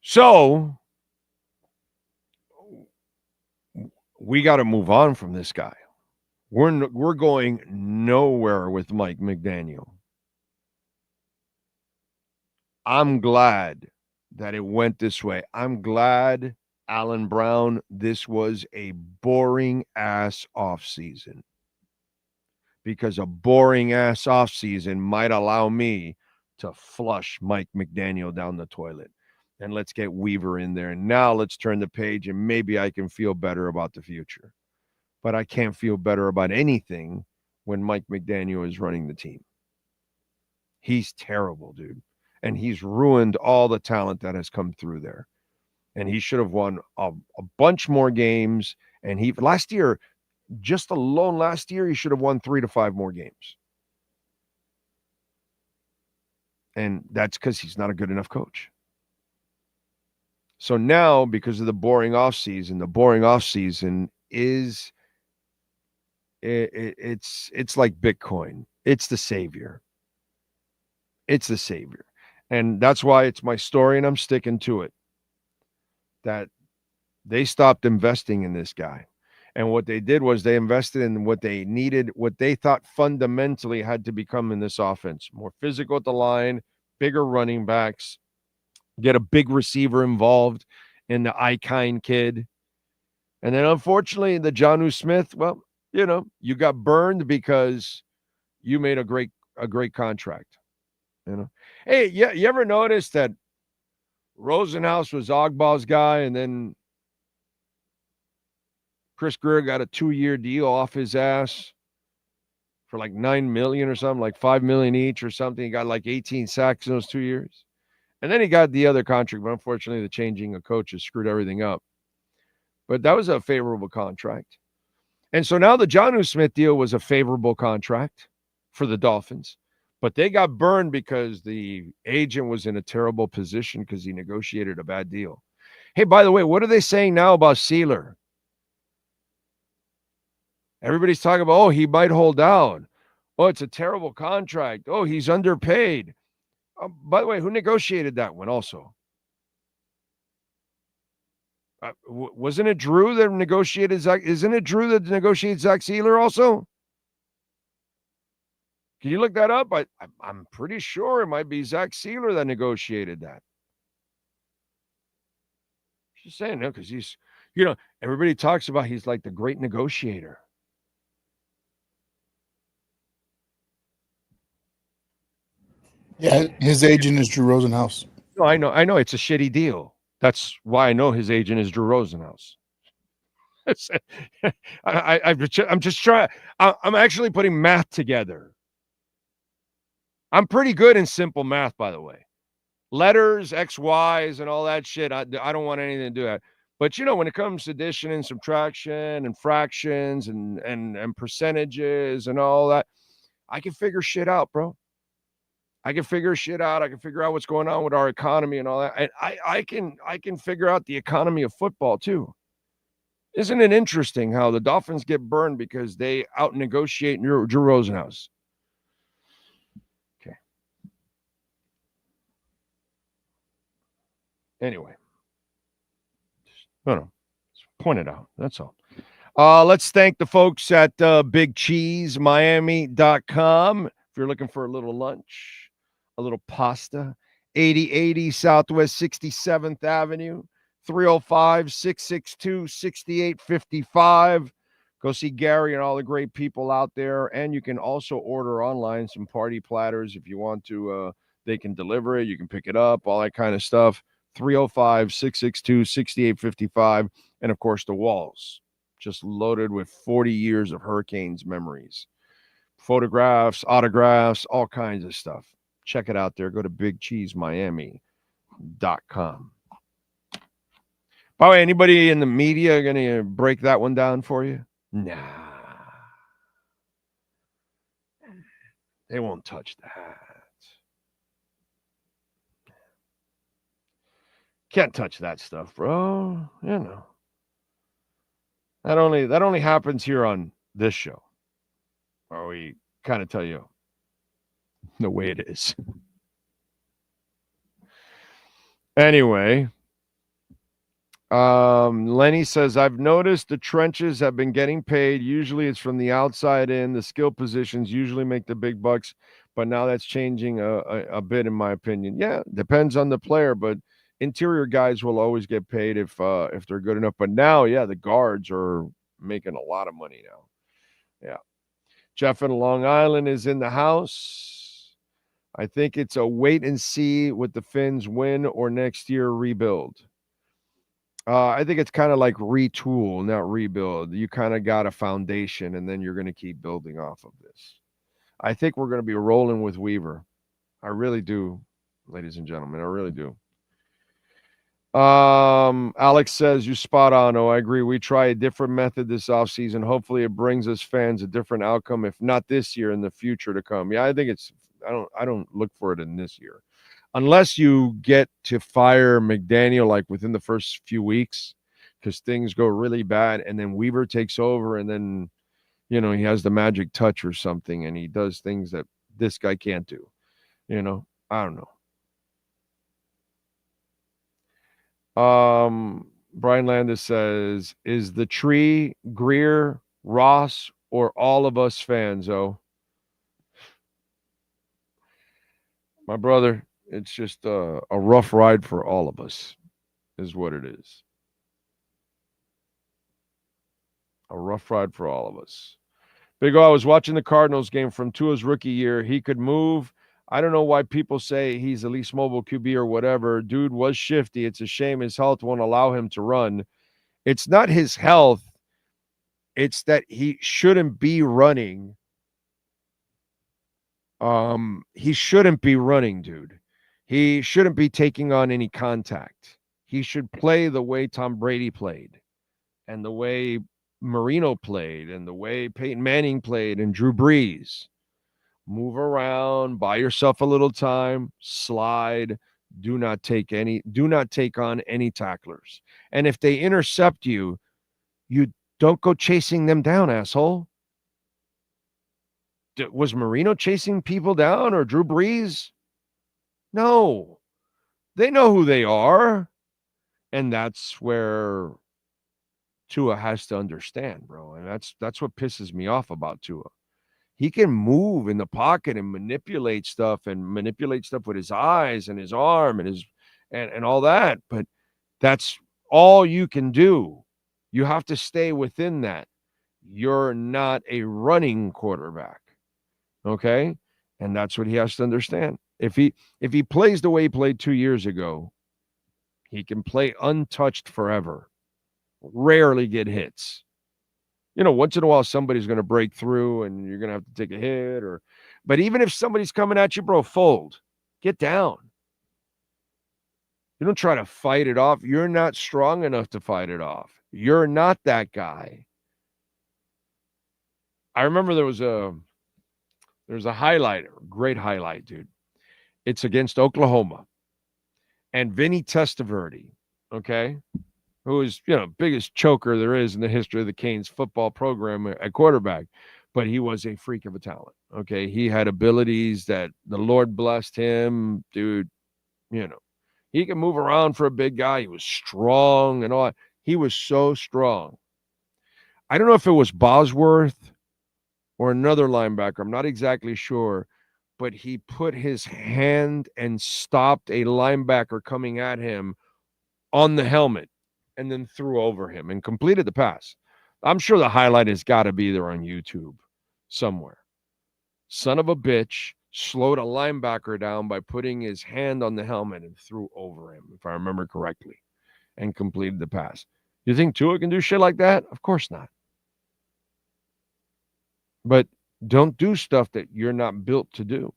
[SPEAKER 11] So we got to move on from this guy. We're going nowhere with Mike McDaniel. I'm glad that it went this way. I'm glad, Alan Brown, this was a boring ass offseason. Because a boring ass offseason might allow me to flush Mike McDaniel down the toilet. And let's get Weaver in there. And now let's turn the page and maybe I can feel better about the future. But I can't feel better about anything when Mike McDaniel is running the team. He's terrible, dude. And he's ruined all the talent that has come through there. And he should have won a bunch more games. And last year, just alone last year, he should have won 3 to 5 more games. And that's because he's not a good enough coach. So now, because of the boring offseason is it's like Bitcoin. It's the savior. It's the savior. And that's why it's my story, and I'm sticking to it. That they stopped investing in this guy. And what they did was they invested in what they needed, what they thought fundamentally had to become in this offense. More physical at the line, bigger running backs, get a big receiver involved in the Icon kid. And then unfortunately, the Jonnu Smith, well, you got burned because you made a great contract. Hey, you ever notice that Rosenhaus was Ogbaugh's guy, and then Chris Greer got a 2-year deal off his ass for like $9 million or something, like $5 million each or something. He got like 18 sacks in those 2 years. And then he got the other contract, but unfortunately the changing of coaches screwed everything up. But that was a favorable contract. And so now the Jonnu Smith deal was a favorable contract for the Dolphins. But they got burned because the agent was in a terrible position because he negotiated a bad deal. Hey, by the way, what are they saying now about Sealer? Everybody's talking about, he might hold down. Oh, it's a terrible contract. Oh, he's underpaid. By the way, who negotiated that one also? Wasn't it Drew that negotiated Zach? Isn't it Drew that negotiated Zach Sealer also? Can you look that up? I'm pretty sure it might be Zach Sealer that negotiated that. Just saying, no, because he's, everybody talks about he's like the great negotiator.
[SPEAKER 12] Yeah, his agent is Drew Rosenhaus.
[SPEAKER 11] No, I know it's a shitty deal. That's why I know his agent is Drew Rosenhaus. I'm just trying. I'm actually putting math together. I'm pretty good in simple math, by the way. Letters, X, Y's, and all that shit. I don't want anything to do that. But when it comes to addition and subtraction and fractions and percentages and all that, I can figure shit out, bro. I can figure shit out. I can figure out what's going on with our economy and all that. And I can figure out the economy of football too. Isn't it interesting how the Dolphins get burned because they out-negotiate Drew Rosenhaus? Okay. Anyway. Just point it out. That's all. Let's thank the folks at BigCheeseMiami.com. If you're looking for a little lunch, a little pasta, 8080 Southwest 67th Avenue, 305-662-6855. Go see Gary and all the great people out there. And you can also order online some party platters if you want to. They can deliver it. You can pick it up, all that kind of stuff. 305-662-6855. And, of course, the walls just loaded with 40 years of Hurricanes memories. Photographs, autographs, all kinds of stuff. Check it out there. Go to BigCheeseMiami.com. By the way, anybody in the media going to break that one down for you? Nah. They won't touch that. Can't touch that stuff, bro. That only happens here on this show, where we kind of tell you the way it is. Anyway, Lenny says, I've noticed the trenches have been getting paid. Usually it's from the outside in. The skill positions usually make the big bucks, but now that's changing a bit, in my opinion. Yeah, depends on the player, but interior guys will always get paid if they're good enough. But now, yeah, the guards are making a lot of money now. Yeah. Jeff in Long Island is in the house. I think it's a wait and see with the Finns win or next year rebuild. I think it's kind of like retool, not rebuild. You kind of got a foundation, and then you're going to keep building off of this. I think we're going to be rolling with Weaver. I really do, ladies and gentlemen. I really do. Alex says, you spot on. Oh, I agree. We try a different method this offseason. Hopefully it brings us fans a different outcome, if not this year, in the future to come. Yeah, I think I don't look for it in this year. Unless you get to fire McDaniel like within the first few weeks, because things go really bad, and then Weaver takes over, and then he has the magic touch or something, and he does things that this guy can't do. I don't know. Brian Landis says, is the tree Greer, Ross, or all of us fans, oh? My brother, it's just a rough ride for all of us, is what it is. A rough ride for all of us. Big O, I was watching the Cardinals game from Tua's rookie year. He could move. I don't know why people say he's the least mobile QB or whatever. Dude was shifty. It's a shame his health won't allow him to run. It's not his health. It's that he shouldn't be running. He shouldn't be running, dude. He shouldn't be taking on any contact. He should play the way Tom Brady played and the way Marino played and the way Peyton Manning played and Drew Brees. Move around, buy yourself a little time, slide. Do not take on any tacklers. And if they intercept you, you don't go chasing them down, asshole. Was Marino chasing people down or Drew Brees? No. They know who they are. And that's where Tua has to understand, bro. And that's what pisses me off about Tua. He can move in the pocket and manipulate stuff with his eyes and his arm and his and all that. But that's all you can do. You have to stay within that. You're not a running quarterback. Okay? And that's what he has to understand. If he plays the way he played 2 years ago, he can play untouched forever. Rarely get hits. Once in a while somebody's going to break through and you're going to have to take a hit but even if somebody's coming at you, bro, fold. Get down. You don't try to fight it off. You're not strong enough to fight it off. You're not that guy. I remember there's a highlight, a great highlight, dude. It's against Oklahoma. And Vinny Testaverde, okay, who is, biggest choker there is in the history of the Canes football program at quarterback. But he was a freak of a talent, okay? He had abilities that the Lord blessed him, dude. He can move around for a big guy. He was strong and all that. He was so strong. I don't know if it was Bosworth or another linebacker. I'm not exactly sure. But he put his hand and stopped a linebacker coming at him on the helmet and then threw over him and completed the pass. I'm sure the highlight has got to be there on YouTube somewhere. Son of a bitch slowed a linebacker down by putting his hand on the helmet and threw over him, if I remember correctly, and completed the pass. You think Tua can do shit like that? Of course not. But don't do stuff that you're not built to do.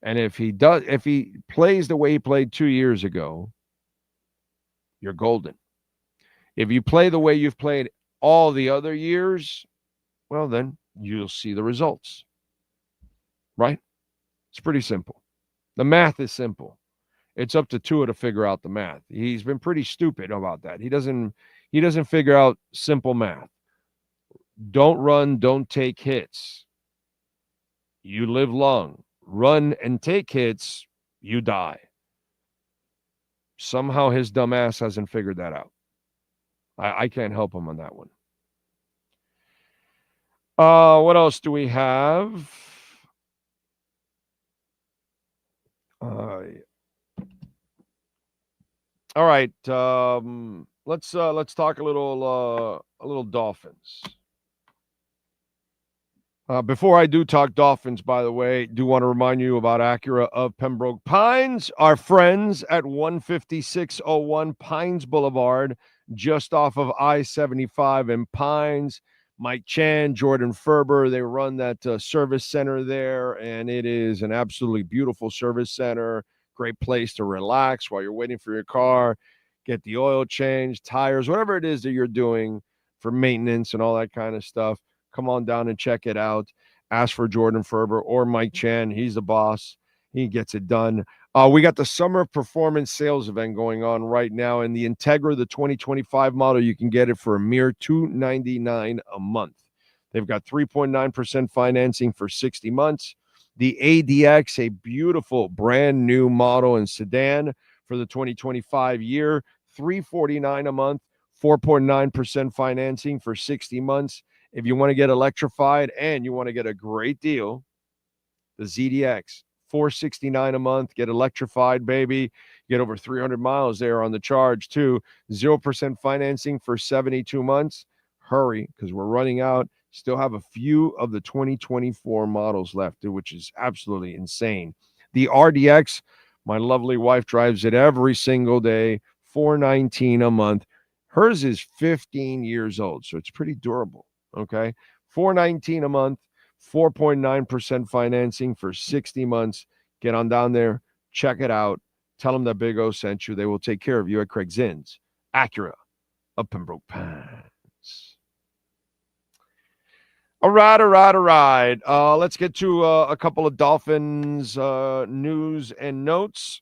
[SPEAKER 11] And if he plays the way he played 2 years ago, you're golden. If you play the way you've played all the other years, well, then you'll see the results. Right? It's pretty simple. The math is simple. It's up to Tua to figure out the math. He's been pretty stupid about that. He doesn't figure out simple math. Don't run, don't take hits. You live long. Run and take hits, you die. Somehow his dumb ass hasn't figured that out. I can't help him on that one. What else do we have? All right. Let's talk a little Dolphins. Before I do talk Dolphins, by the way, do want to remind you about Acura of Pembroke Pines, our friends at 15601 Pines Boulevard, just off of I-75 in Pines. Mike Chan, Jordan Ferber, they run that service center there, and it is an absolutely beautiful service center. Great place to relax while you're waiting for your car, get the oil change, tires, whatever it is that you're doing for maintenance and all that kind of stuff. Come on down and check it out. Ask for Jordan Ferber or Mike Chan. He's the boss. He gets it done. We got the Summer Performance Sales event going on right now. And the Integra, the 2025 model, you can get it for a mere $299 a month. They've got 3.9% financing for 60 months. The ADX, a beautiful brand new model and sedan for the 2025 year, $349 a month. 4.9% financing for 60 months. If you want to get electrified and you want to get a great deal, the ZDX, $469 a month, get electrified, baby. Get over 300 miles there on the charge, too. 0% financing for 72 months. Hurry, because we're running out. Still have a few of the 2024 models left, which is absolutely insane. The RDX, my lovely wife drives it every single day, $419 a month. Hers is 15 years old, so it's pretty durable, okay? $419 a month, 4.9% financing for 60 months. Get on down there, check it out. Tell them that Big O sent you. They will take care of you at Craig Zinn's Acura of Pembroke Pines. All right. Let's get to a couple of Dolphins news and notes.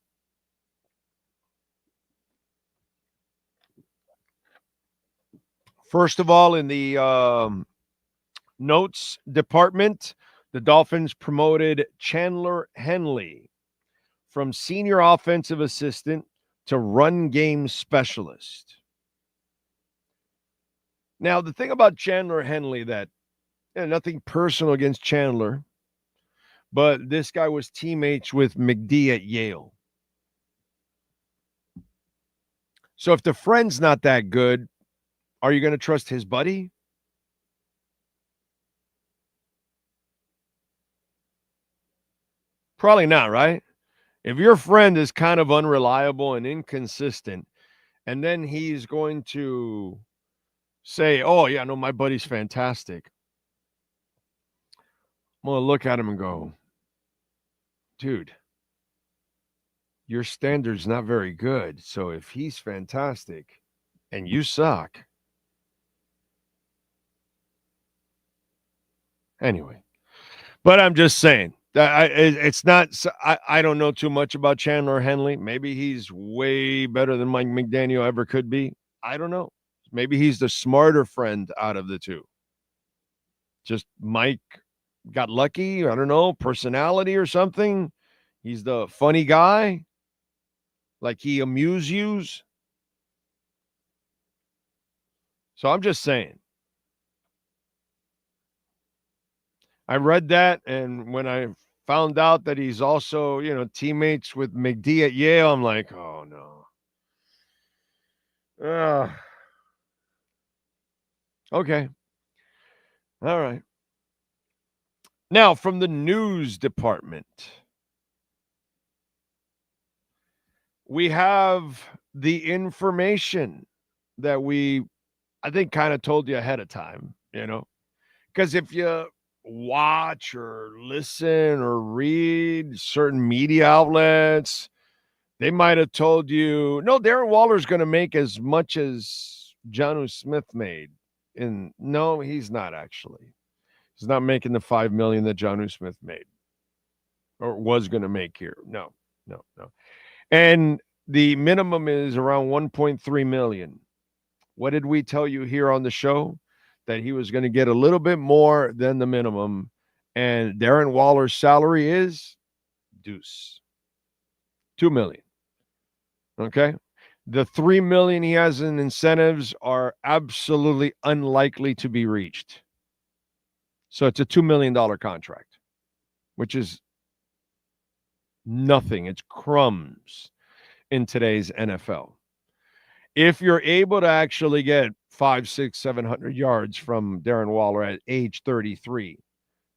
[SPEAKER 11] First of all, in the notes department, the Dolphins promoted Chandler Henley from senior offensive assistant to run game specialist. Now, the thing about Chandler Henley that, nothing personal against Chandler, but this guy was teammates with McD at Yale. So if the friend's not that good, are you going to trust his buddy? Probably not, right? If your friend is kind of unreliable and inconsistent, and then he's going to say, oh, yeah, no, my buddy's fantastic. I'm going to look at him and go, dude, your standard's not very good. So if he's fantastic and you suck. Anyway, but I'm just saying. It's not. I don't know too much about Chandler Henley. Maybe he's way better than Mike McDaniel ever could be. I don't know. Maybe he's the smarter friend out of the two. Just Mike got lucky. I don't know, personality or something. He's the funny guy. Like he amuse yous. So I'm just saying. I read that, and when I found out that he's also, teammates with McD at Yale, I'm like, oh, no. Okay. All right. Now, from the news department, we have the information that I think, kind of told you ahead of time, because if you watch or listen or read certain media outlets, they might have told you, no, Darren Waller's going to make as much as Jonnu Smith made. And no, he's not actually. He's not making the $5 million that Jonnu Smith made or was going to make here. No. And the minimum is around $1.3 million. What did we tell you here on the show? That he was going to get a little bit more than the minimum. And Darren Waller's salary is deuce. $2 million. Okay? The $3 million he has in incentives are absolutely unlikely to be reached. So it's a $2 million contract, which is nothing. It's crumbs in today's NFL. If you're able to actually get 500, 600, 700 yards from Darren Waller at age 33,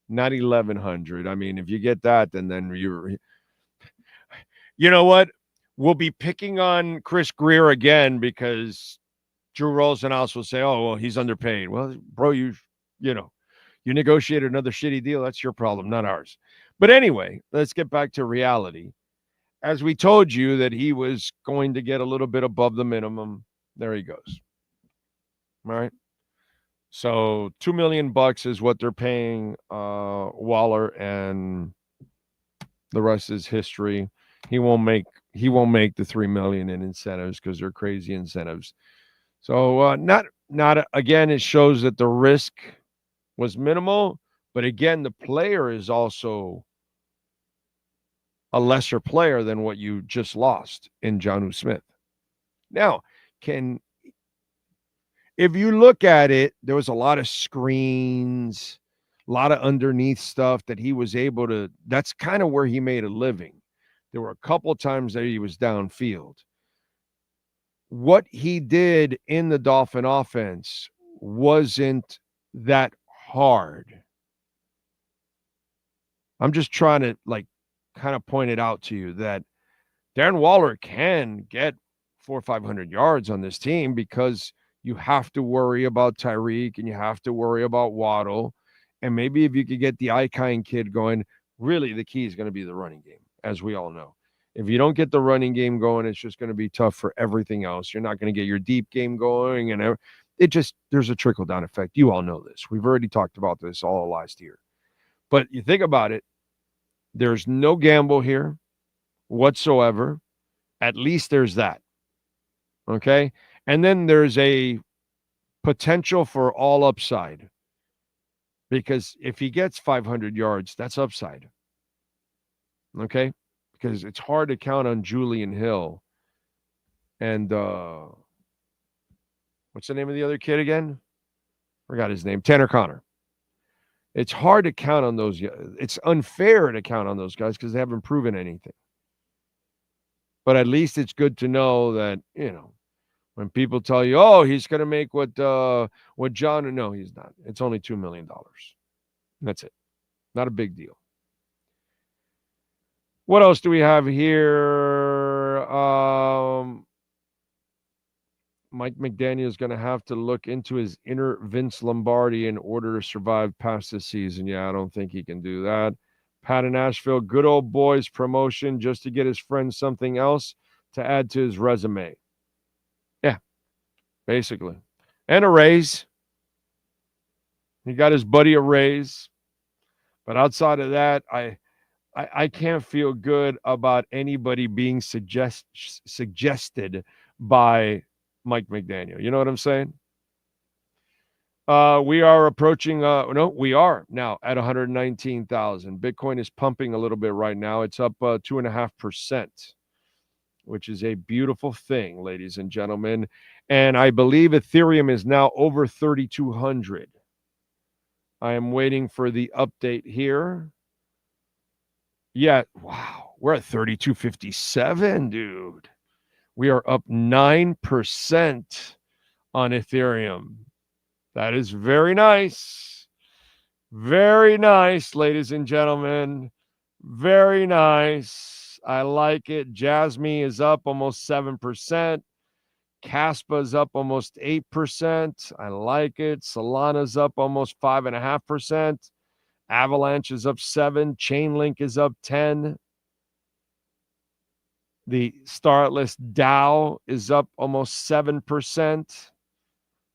[SPEAKER 11] not 1,100. I mean, if you get that, then you know what? We'll be picking on Chris Greer again because Drew Rosenhaus will say, oh, well, he's underpaid. Well, bro, you negotiated another shitty deal. That's your problem, not ours. But anyway, let's get back to reality. As we told you that he was going to get a little bit above the minimum, there he goes. All right. So $2 million is what they're paying Waller, and the rest is history. He won't make the $3 million in incentives because they're crazy incentives. So not again, it shows that the risk was minimal, but again, the player is also a lesser player than what you just lost in Jonnu Smith. Now, can if you look at it, there was a lot of screens, a lot of underneath stuff that he was able to. That's kind of where he made a living. There were a couple of times that he was downfield. What he did in the Dolphin offense wasn't that hard. I'm just trying to kind of point it out to you that Darren Waller can get 400 or 500 yards on this team because you have to worry about Tyreek and you have to worry about Waddle. And maybe if you could get the Icon kid going, really the key is going to be the running game, as we all know. If you don't get the running game going, it's just going to be tough for everything else. You're not going to get your deep game going. And there's a trickle-down effect. You all know this. We've already talked about this all last year. But you think about it, there's no gamble here whatsoever. At least there's that. Okay? And then there's a potential for all upside. Because if he gets 500 yards, that's upside. Okay? Because it's hard to count on Julian Hill. And what's the name of the other kid again? Forgot his name. Tanner Connor. It's hard to count on those. It's unfair to count on those guys because they haven't proven anything. But at least it's good to know that, when people tell you, oh, he's going to make what John, no, he's not. It's only $2 million. That's it. Not a big deal. What else do we have here? Mike McDaniel is going to have to look into his inner Vince Lombardi in order to survive past this season. Yeah, I don't think he can do that. Pat in Nashville, good old boys promotion just to get his friend something else to add to his resume. Yeah, basically. And a raise. He got his buddy a raise. But outside of that, I can't feel good about anybody being suggested by Mike McDaniel. You know what I'm saying? We are approaching, we are now at 119,000. Bitcoin is pumping a little bit right now. It's up 2.5%, which is a beautiful thing, ladies and gentlemen. And I believe Ethereum is now over 3,200. I am waiting for the update here. Yeah, wow, we're at 3,257, dude. We are up 9% on Ethereum. That is very nice. Very nice, ladies and gentlemen. Very nice. I like it. Jasmine is up almost 7%. Caspa is up almost 8%. I like it. Solana's up almost 5.5%. Avalanche is up 7%. Chainlink is up 10%. The Starless DAO is up almost 7%.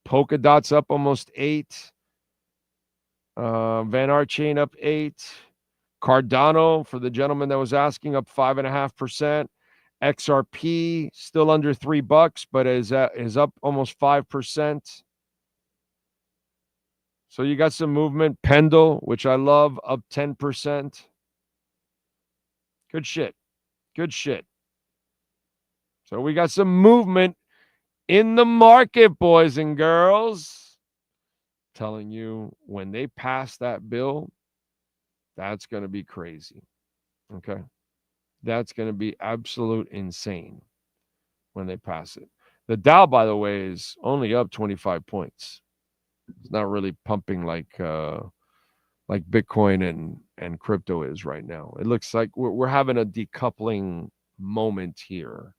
[SPEAKER 11] Polkadot's up almost 8%. Van Art Chain up 8%. Cardano, for the gentleman that was asking, up 5.5%. XRP still under $3, but is up almost 5%. So you got some movement. Pendle, which I love, up 10%. Good shit. Good shit. So we got some movement in the market, boys and girls. Telling you, when they pass that bill, that's going to be crazy. Okay? That's going to be absolute insane when they pass it. The Dow, by the way, is only up 25 points. It's not really pumping like Bitcoin and crypto is right now. It looks like we're having a decoupling moment here.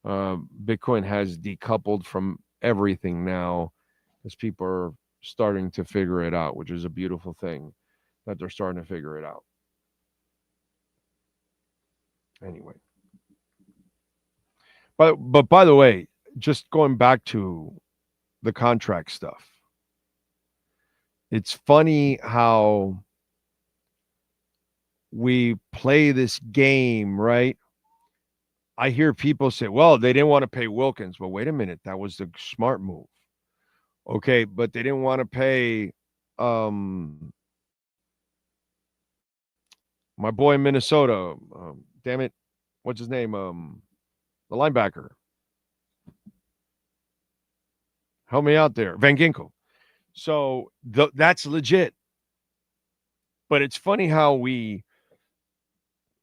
[SPEAKER 11] Bitcoin has decoupled from everything now as people are starting to figure it out, which is a beautiful thing that they're starting to figure it out. Anyway. But by the way, just going back to the contract stuff, it's funny how we play this game, right? I hear people say, well, they didn't want to pay Wilkins. Well, wait a minute. That was the smart move. Okay, but they didn't want to pay my boy in Minnesota. Damn it. What's his name? The linebacker. Help me out there. Van Ginkel. So that's legit. But it's funny how we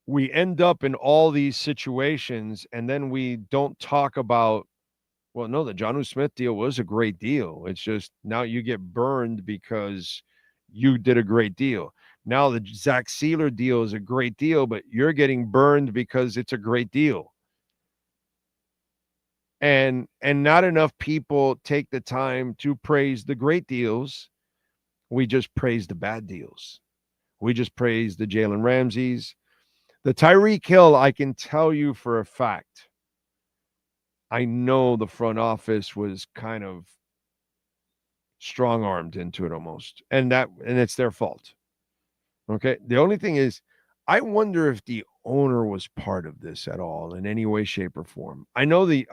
[SPEAKER 11] end up in all these situations and then we don't talk about, well, no, the Jonnu Smith deal was a great deal. It's just now you get burned because you did a great deal. Now the Zach Sealer deal is a great deal, but you're getting burned because it's a great deal. And not enough people take the time to praise the great deals. We just praise the bad deals. We just praise the Jalen Ramseys. The Tyreek Hill, I can tell you for a fact, I know the front office was kind of strong-armed into it almost. And it's their fault. Okay? The only thing is, I wonder if the owner was part of this at all in any way, shape, or form. I know the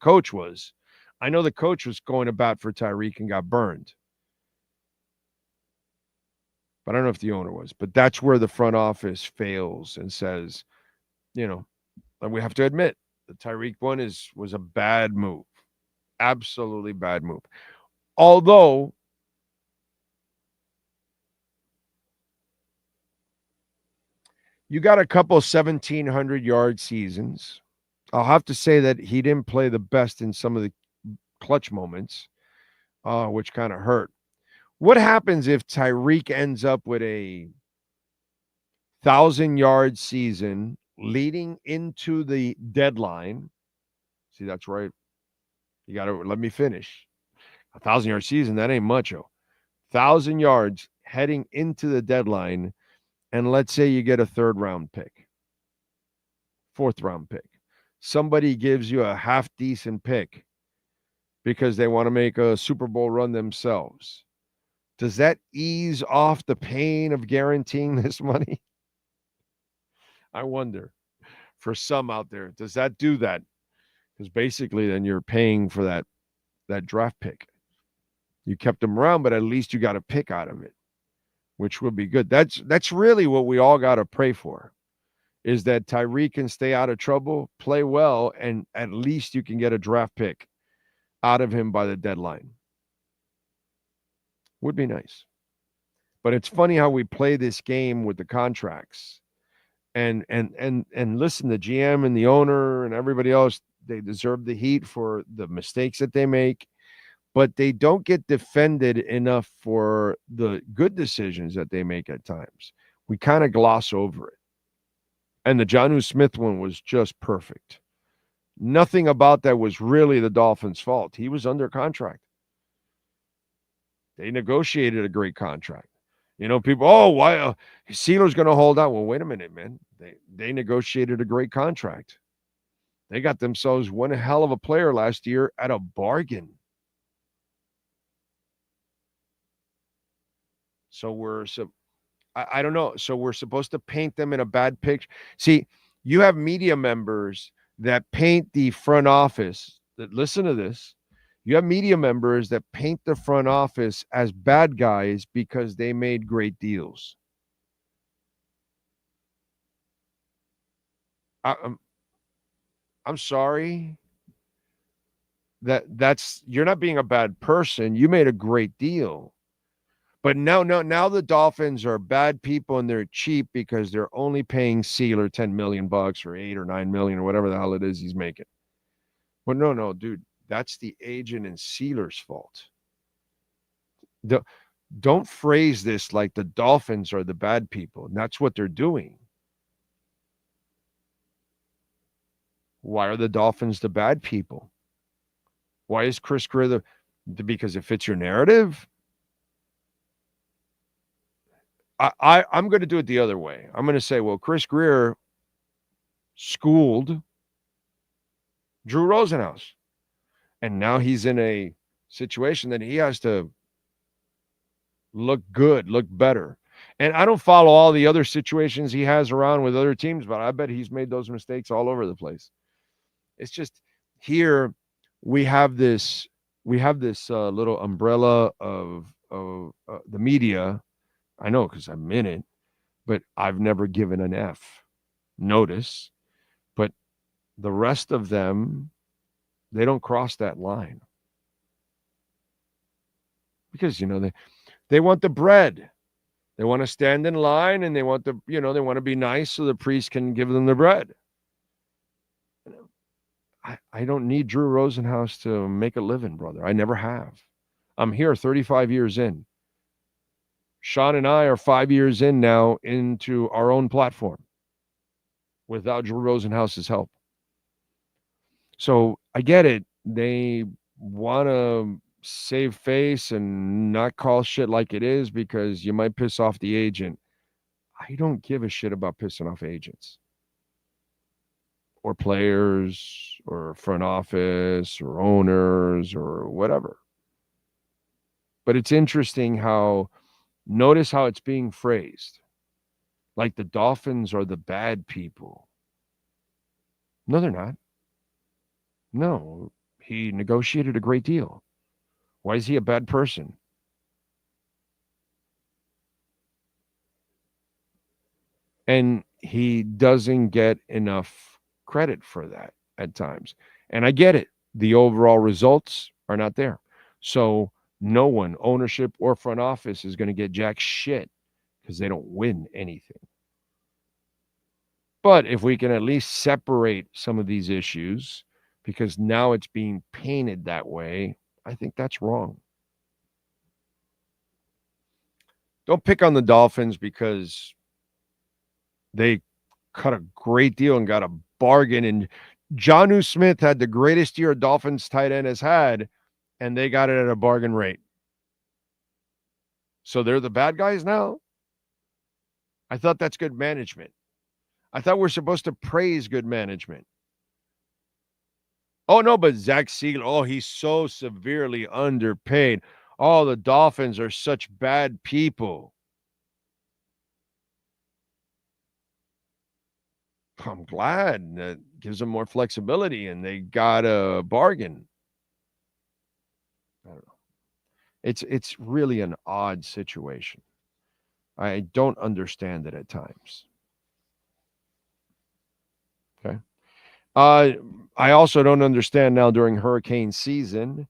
[SPEAKER 11] coach was. I know the coach was going to bat for Tyreek and got burned. But I don't know if the owner was. But that's where the front office fails and says, and we have to admit, the Tyreek one was a bad move. Absolutely bad move. Although you got a couple 1,700-yard seasons. I'll have to say that he didn't play the best in some of the clutch moments, which kind of hurt. What happens if Tyreek ends up with a 1,000-yard season leading into the deadline? See, that's right. You got to let me finish. A 1,000-yard season, that ain't much. 1,000 yards heading into the deadline, and let's say you get a 3rd-round pick, 4th-round pick. Somebody gives you a half-decent pick because they want to make a Super Bowl run themselves. Does that ease off the pain of guaranteeing this money? I wonder. For some out there, does that do that? Because basically then you're paying for that draft pick. You kept them around, but at least you got a pick out of it, which would be good. That's really what we all got to pray for, is that Tyreek can stay out of trouble, play well, and at least you can get a draft pick out of him by the deadline. Would be nice. But it's funny how we play this game with the contracts. And listen, the GM and the owner and everybody else, they deserve the heat for the mistakes that they make, but they don't get defended enough for the good decisions that they make at times. We kind of gloss over it. And the Jonnu Smith one was just perfect. Nothing about that was really the Dolphins' fault. He was under contract. They negotiated a great contract. People, why Sealer's going to hold out? Well, wait a minute, man. They negotiated a great contract. They got themselves one hell of a player last year at a bargain. So I don't know. So we're supposed to paint them in a bad picture. See, you have media members that paint the front office. Listen to this. You have media members that paint the front office as bad guys because they made great deals. I'm sorry. You're not being a bad person. You made a great deal. But now the Dolphins are bad people and they're cheap because they're only paying Sealer $10 million or $8 or $9 million or whatever the hell it is he's making. Well, no, dude. That's the agent and Sealer's fault. Don't phrase this like the Dolphins are the bad people. And that's what they're doing. Why are the Dolphins the bad people? Why is Chris Greer because it fits your narrative? I'm going to do it the other way. I'm going to say, well, Chris Greer schooled Drew Rosenhaus. And now he's in a situation that he has to look good, look better. And I don't follow all the other situations he has around with other teams, but I bet he's made those mistakes all over the place. It's just here we have this little umbrella of the media. I know because I'm in it, but I've never given an F notice. But the rest of them, they don't cross that line. because they want the bread. They want to stand in line, and they want they want to be nice so the priest can give them the bread. I don't need Drew Rosenhaus to make a living, brother. I never have. I'm here 35 years in. Sean and I are 5 years in now into our own platform without Drew Rosenhaus's help. So I get it. They want to save face and not call shit like it is because you might piss off the agent. I don't give a shit about pissing off agents or players or front office or owners or whatever. But it's interesting notice how it's being phrased. Like the Dolphins are the bad people. No, they're not. No, he negotiated a great deal. Why is he a bad person? And he doesn't get enough credit for that at times. And I get it. The overall results are not there. So no one, ownership or front office, is going to get jack shit because they don't win anything. But if we can at least separate some of these issues, because now it's being painted that way, I think that's wrong. Don't pick on the Dolphins because they cut a great deal and got a bargain. And Jonnu Smith had the greatest year a Dolphins tight end has had, and they got it at a bargain rate. So they're the bad guys now? I thought that's good management. I thought we're supposed to praise good management. Oh, no, but Zach Siegler, he's so severely underpaid. Oh, the Dolphins are such bad people. I'm glad that gives them more flexibility, and they got a bargain. I don't know. It's really an odd situation. I don't understand it at times. Okay. I also don't understand now during hurricane season,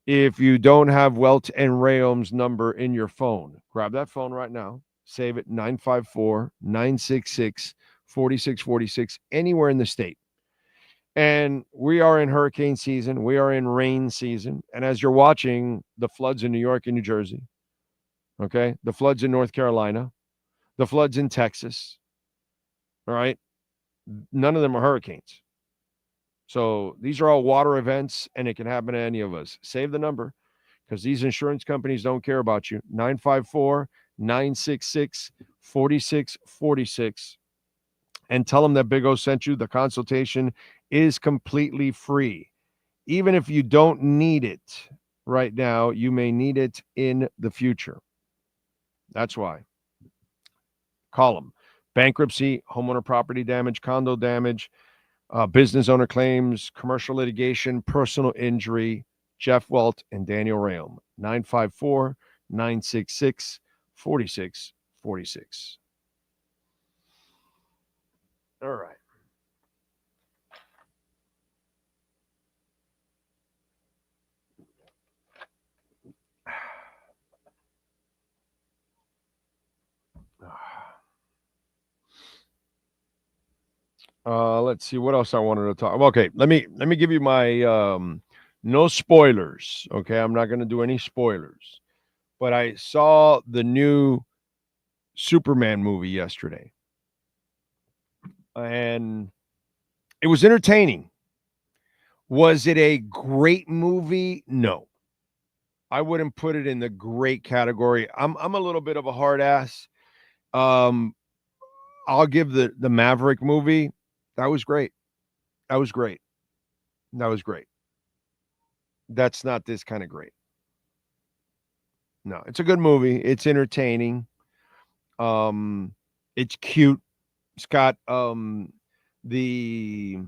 [SPEAKER 11] if you don't have Welt and Rayom's number in your phone, grab that phone right now, save it 954-966-4646, anywhere in the state. And we are in hurricane season. We are in rain season. And as you're watching the floods in New York and New Jersey, okay, the floods in North Carolina, the floods in Texas, all right, none of them are hurricanes. So these are all water events, and it can happen to any of us. Save the number because these insurance companies don't care about you. 954-966-4646. And tell them that Big O sent you. The consultation is completely free. Even if you don't need it right now, you may need it in the future. That's why. Call them. Bankruptcy, homeowner property damage, condo damage, business owner claims, commercial litigation, personal injury. Jeff Welt and Daniel Rayom. 954-966-4646. All right. Let's see what else I wanted to talk. Okay, let me give you my no spoilers. Okay, I'm not going to do any spoilers, but I saw the new Superman movie yesterday, and it was entertaining. Was it a great movie? No, I wouldn't put it in the great category. I'm a little bit of a hard ass. I'll give the Maverick movie. That was great. That was great. That's not this kind of great. No, it's a good movie. It's entertaining. It's cute. It's got the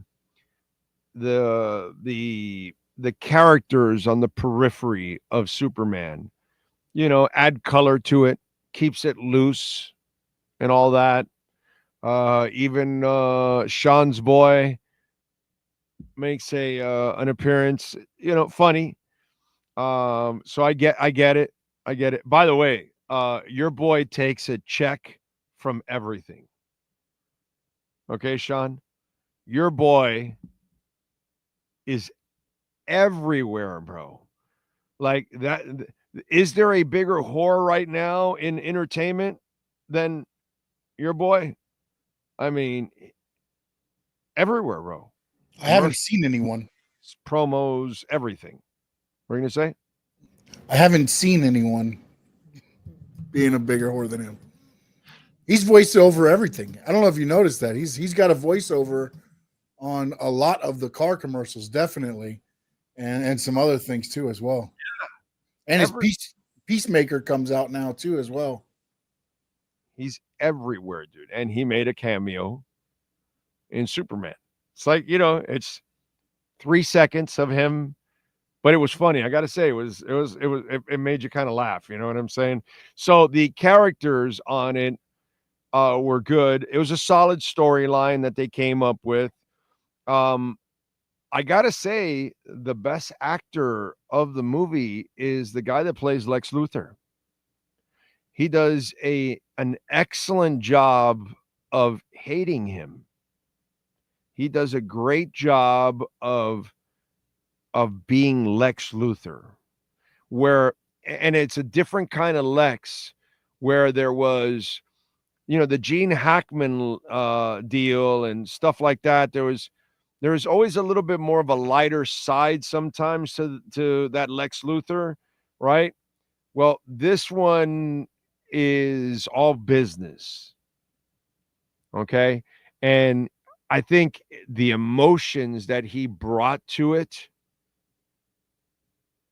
[SPEAKER 11] characters on the periphery of Superman. Add color to it, keeps it loose and all that. Even Sean's boy makes an appearance, funny. So I get it. I get it. By the way, your boy takes a check from everything. Okay, Sean? Your boy is everywhere, bro. Like that. Is there a bigger whore right now in entertainment than your boy? I mean, everywhere, bro.
[SPEAKER 12] I haven't seen anyone.
[SPEAKER 11] Promos, everything. What are you going to say?
[SPEAKER 12] I haven't seen anyone being a bigger whore than him. He's voiced over everything. I don't know if you noticed that. He's got a voiceover on a lot of the car commercials, definitely, and some other things too as well. Yeah. And his Peacemaker comes out now too as well.
[SPEAKER 11] He's everywhere, dude. And he made a cameo in Superman. It's like, it's 3 seconds of him, but it was funny. I got to say, it made you kind of laugh. You know what I'm saying? So the characters on it were good. It was a solid storyline that they came up with. I got to say, the best actor of the movie is the guy that plays Lex Luthor. He does an excellent job of hating him. He does a great job of being Lex Luthor, and it's a different kind of Lex, where there was, the Gene Hackman deal and stuff like that. There was always a little bit more of a lighter side sometimes to that Lex Luthor, right? Well, this one is all business. Okay. And I think the emotions that he brought to it,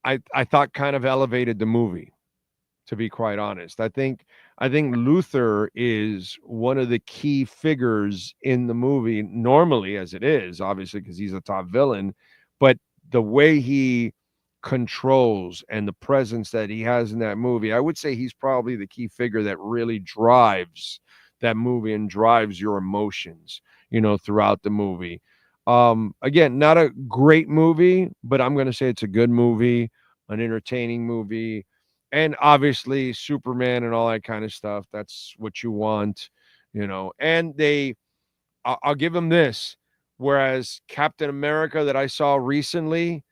[SPEAKER 11] I thought kind of elevated the movie, to be quite honest. I think Luthor is one of the key figures in the movie, normally, as it is, obviously, because he's a top villain, but the way he controls and the presence that he has in that movie, I would say he's probably the key figure that really drives that movie and drives your emotions, throughout the movie. Again, not a great movie, but I'm going to say it's a good movie, an entertaining movie. And obviously Superman and all that kind of stuff. That's what you want, and I'll give them this. Whereas Captain America that I saw recently,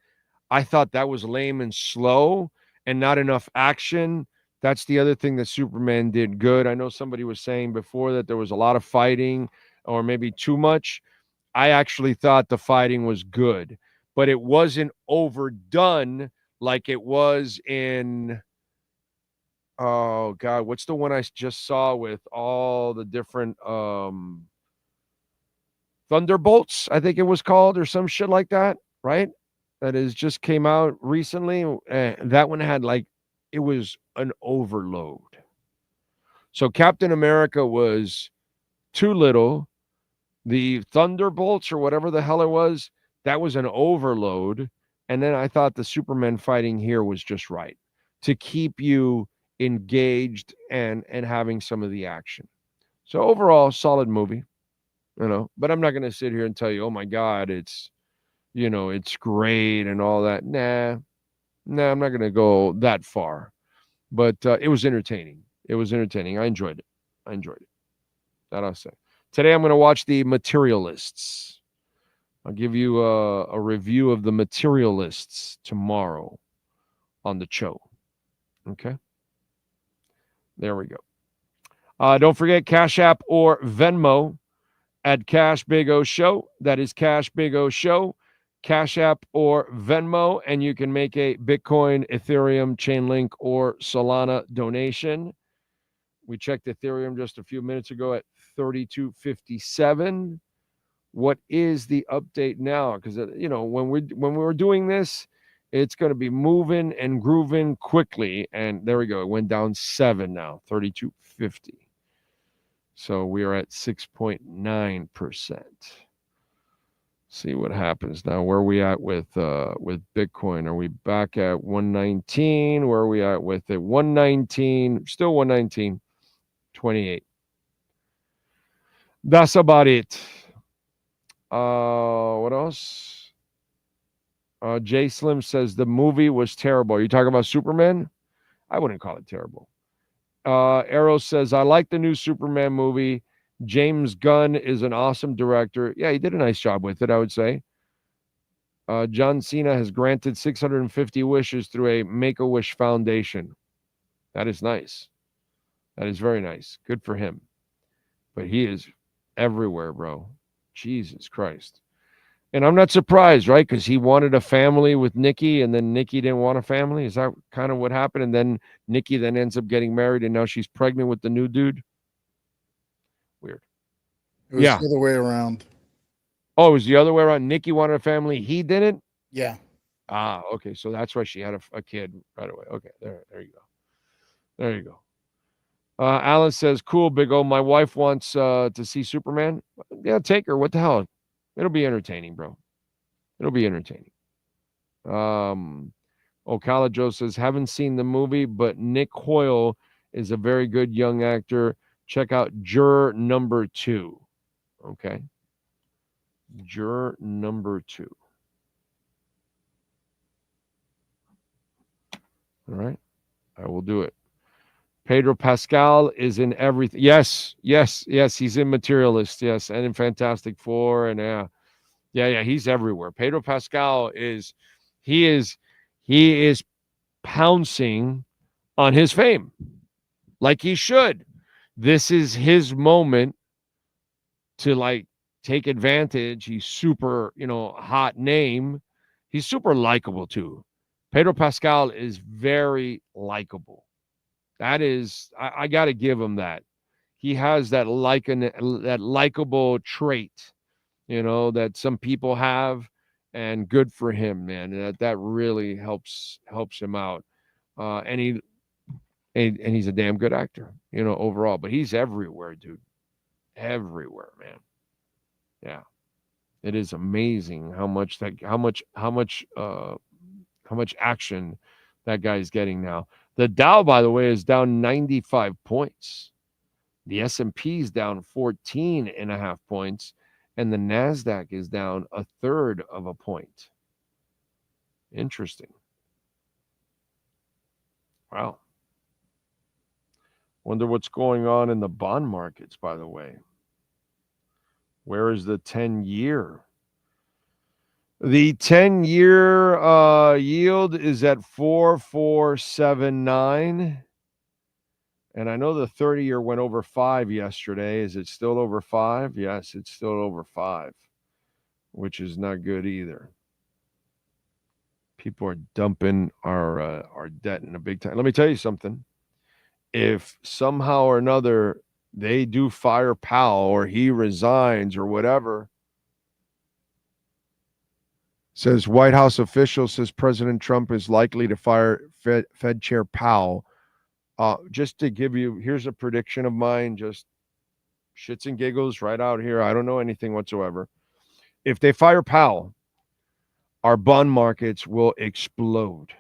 [SPEAKER 11] I thought that was lame and slow and not enough action. That's the other thing that Superman did good. I know somebody was saying before that there was a lot of fighting or maybe too much. I actually thought the fighting was good, but it wasn't overdone like it was in, oh God, what's the one I just saw with all the different Thunderbolts, I think it was called, or some shit like that, right? That is just came out recently. That one had it was an overload. So Captain America was too little. The Thunderbolts or whatever the hell it was, that was an overload. And then I thought the Superman fighting here was just right to keep you engaged and having some of the action. So overall, solid movie, but I'm not going to sit here and tell you, oh my God, it's great and all that. Nah, I'm not going to go that far, but it was entertaining. I enjoyed it. That I'll say. Today, I'm going to watch The Materialists. I'll give you a review of The Materialists tomorrow on the show. Okay. There we go. Don't forget Cash App or Venmo at Cash Big O Show. That is Cash Big O Show. Cash App or Venmo, and you can make a Bitcoin, Ethereum, Chainlink, or Solana donation. We checked Ethereum just a few minutes ago at 32.57. What is the update now? Because when we were doing this, it's going to be moving and grooving quickly, and there we go. It went down 7 now, 32.50. So we are at 6.9%. See what happens now. Where are we at with Bitcoin? Are we back at 119? Where are we at with it? 119, still 119.28. That's about it. What else? Jay Slim says the movie was terrible. Are you talking about Superman? I wouldn't call it terrible. Arrow says, I like the new Superman movie. James Gunn is an awesome director. Yeah, he did a nice job with it, I would say. John Cena has granted 650 wishes through a Make-A-Wish Foundation. That is nice. That is very nice. Good for him. But he is everywhere, bro. Jesus Christ. And I'm not surprised, right? Because he wanted a family with Nikki, and then Nikki didn't want a family. Is that kind of what happened? And then Nikki then ends up getting married, and now she's pregnant with the new dude? Weird.
[SPEAKER 12] It was the other way around.
[SPEAKER 11] Oh, it was the other way around. Nikki wanted a family. He didn't?
[SPEAKER 12] Yeah.
[SPEAKER 11] Ah, okay. So that's why she had a kid right away. Okay, there you go. There you go. Alan says, cool, Big O. My wife wants to see Superman. Yeah, take her. What the hell? It'll be entertaining, bro. It'll be entertaining. Ocala Joe says, haven't seen the movie, but Nick Hoyle is a very good young actor. Check out Juror number 2. Okay. Juror number 2. All right. I will do it. Pedro Pascal is in everything. Yes. He's in Materialist. Yes. And in Fantastic Four. And yeah. He's everywhere. Pedro Pascal is pouncing on his fame like he should. This is his moment to like take advantage. He's super, hot name. He's super likable too. Pedro Pascal is very likable. That is, I got to give him that. He has that likable trait, that some people have, and good for him, man. That really helps him out. And he's a damn good actor, overall. But he's everywhere, dude. Everywhere, man. Yeah, it is amazing how much action that guy's getting now. The Dow, by the way, is down 95 points. The S&P is down 14.5 points, and the NASDAQ is down 1/3 of a point. Interesting. Wow. Wonder what's going on in the bond markets, by the way. Where is the 10-year? The 10-year yield is at 4.479. And I know the 30-year went over 5 yesterday. Is it still over 5? Yes, it's still over 5, which is not good either. People are dumping our debt in a big time. Let me tell you something. If somehow or another they do fire Powell or he resigns or whatever, says White House official says President Trump is likely to fire Fed Chair Powell. Just to give you, here's a prediction of mine, just shits and giggles right out here. I don't know anything whatsoever. If they fire Powell, our bond markets will explode.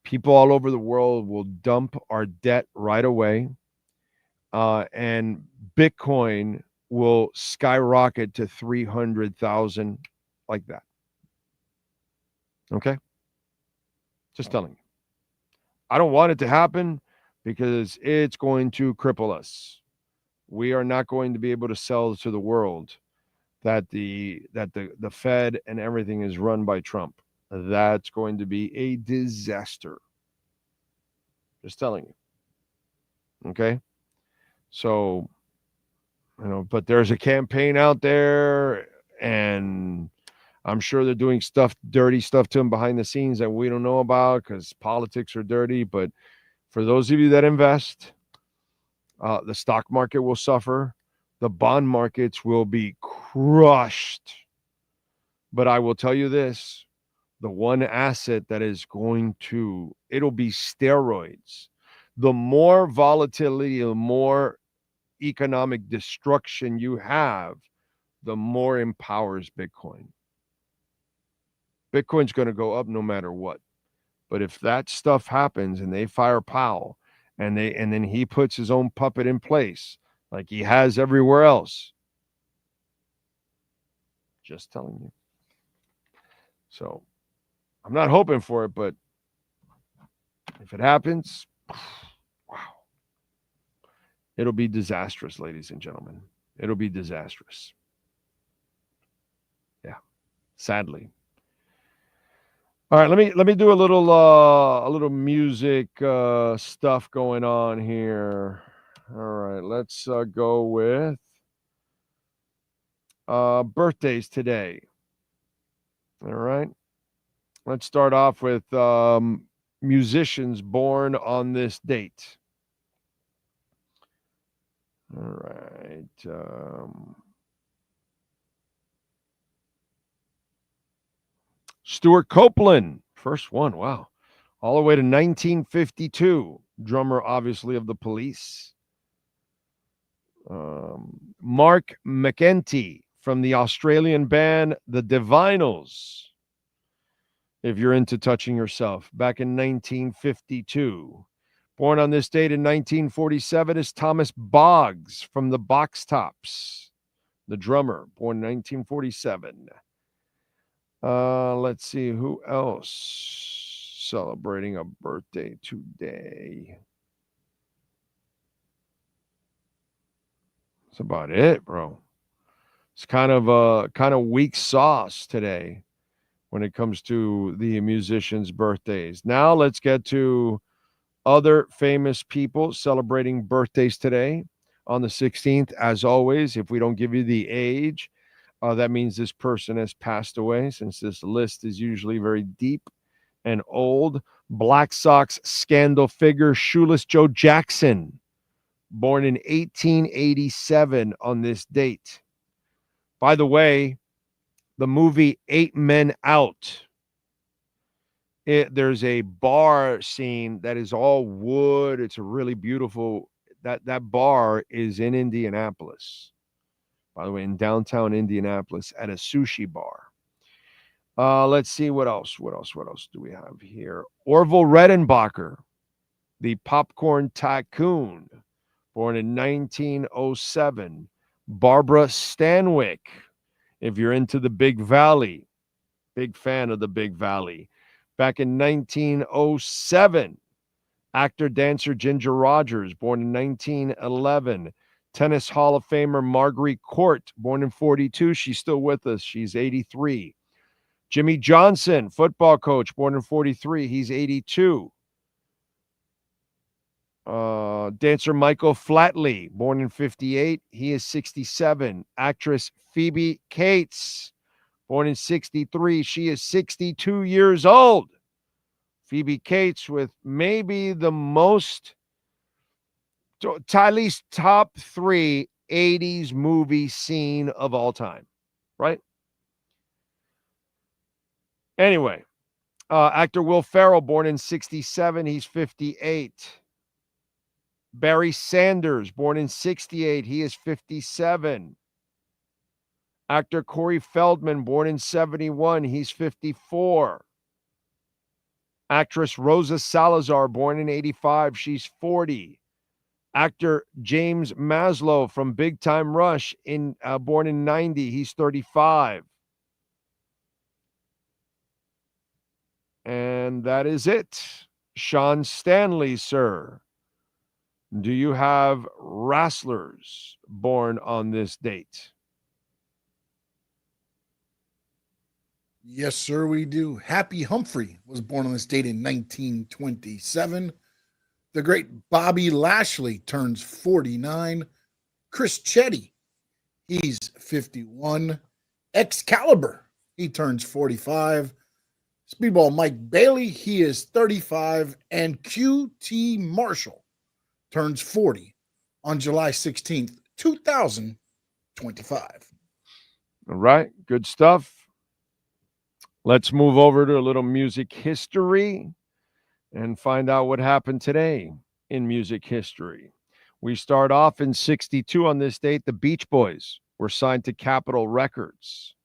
[SPEAKER 11] People all over the world will dump our debt right away. And Bitcoin will skyrocket to 300,000 like that. Okay? Just telling you. I don't want it to happen because it's going to cripple us. We are not going to be able to sell to the world that the Fed and everything is run by Trump. That's going to be a disaster. Just telling you. Okay? So, but there's a campaign out there, and I'm sure they're doing dirty stuff to him behind the scenes that we don't know about because politics are dirty. But for those of you that invest, the stock market will suffer. The bond markets will be crushed. But I will tell you this, the one asset that is it'll be steroids. The more volatility, the more economic destruction you have, the more empowers Bitcoin. Bitcoin's going to go up no matter what. But if that stuff happens and they fire Powell and then he puts his own puppet in place like he has everywhere else, just telling you. So I'm not hoping for it, but if it happens, Wow. It'll be disastrous, ladies and gentlemen. It'll be disastrous. Yeah, sadly. All right, let me do a little music stuff going on here. All right, let's go with birthdays today. All right, let's start off with musicians born on this date. All right. Stuart Copeland, first one. Wow. All the way to 1952. Drummer, obviously, of the Police. Mark McEntee from the Australian band The Divinyls. If you're into touching yourself, back in 1952. Born on this date in 1947 is Thomas Boggs from the Box Tops. The drummer, born in 1947. Let's see who else celebrating a birthday today. That's about it, bro. It's kind of weak sauce today when it comes to the musicians' birthdays. Now let's get to other famous people celebrating birthdays today on the 16th. As always, if we don't give you the age, that means this person has passed away, since this list is usually very deep and old. Black Sox scandal figure Shoeless Joe Jackson, born in 1887 on this date. By the way, the movie 8 Men Out, there's a bar scene that is all wood. It's a really beautiful, that bar is in Indianapolis. By the way, in downtown Indianapolis at a sushi bar. Let's see what else. What else do we have here? Orville Redenbacher, the popcorn tycoon, born in 1907. Barbara Stanwyck, if you're into the Big Valley, big fan of the Big Valley. Back in 1907, actor, dancer Ginger Rogers, born in 1911. Tennis Hall of Famer Marguerite Court, born in 42. She's still with us. She's 83. Jimmy Johnson, football coach, born in 43. He's 82. Dancer Michael Flatley, born in 58. He is 67. Actress Phoebe Cates, born in 63. She is 62 years old. Phoebe Cates with maybe the most, at least top 3 80s movie scene of all time, right? Anyway, actor Will Ferrell, born in 67. He's 58. Barry Sanders, born in 68. He is 57. Actor Corey Feldman, born in 71. He's 54. Actress Rosa Salazar, born in 85. She's 40. Actor James Maslow from Big Time Rush, born in 90. He's 35. And that is it. Sean Stanley, sir. Do you have wrestlers born on this date?
[SPEAKER 12] Yes, sir, we do. Happy Humphrey was born on this date in 1927. The great Bobby Lashley turns 49. Chris Chetty, he's 51. Excalibur, he turns 45. Speedball Mike Bailey, he is 35. And QT Marshall turns 40 on July 16th, 2025.
[SPEAKER 11] All right, good stuff. Let's move over to a little music history and find out what happened today in music history. We start off in 62 on this date. The Beach Boys were signed to Capitol Records.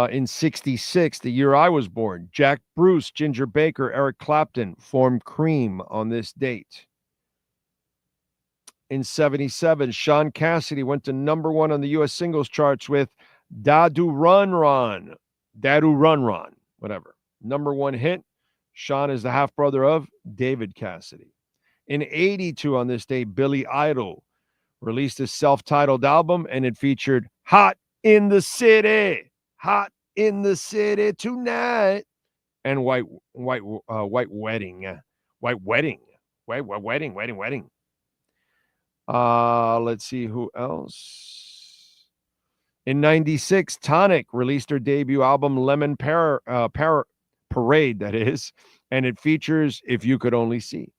[SPEAKER 11] In 66, the year I was born, Jack Bruce, Ginger Baker, Eric Clapton formed Cream on this date. In 77, Sean Cassidy went to number 1 on the U.S. singles charts with Dadu Run Run, whatever. Number 1 hit. Sean is the half brother of David Cassidy. In 82 on this day, Billy Idol released his self-titled album, and it featured Hot in the City, Hot in the City Tonight, and White Wedding. Let's see who else. In 96, Tonic released their debut album, Lemon Parade, that is, and it features If You Could Only See.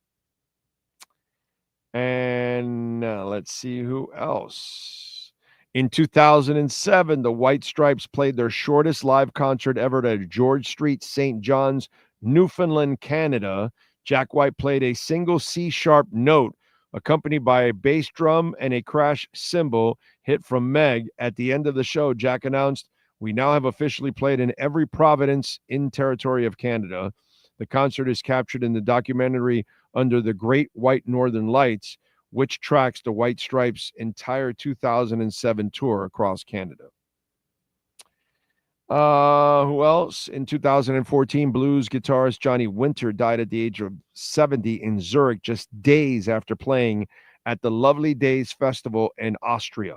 [SPEAKER 11] And let's see who else. In 2007, the White Stripes played their shortest live concert ever at George Street, St. John's, Newfoundland, Canada. Jack White played a single C-sharp note accompanied by a bass drum and a crash cymbal hit from Meg. At the end of the show, Jack announced, "We now have officially played in every province in territory of Canada." The concert is captured in the documentary Under the Great White Northern Lights, which tracks the White Stripes' entire 2007 tour across Canada. Who else? In 2014, blues guitarist Johnny Winter died at the age of 70 in Zurich, just days after playing at the Lovely Days Festival in Austria.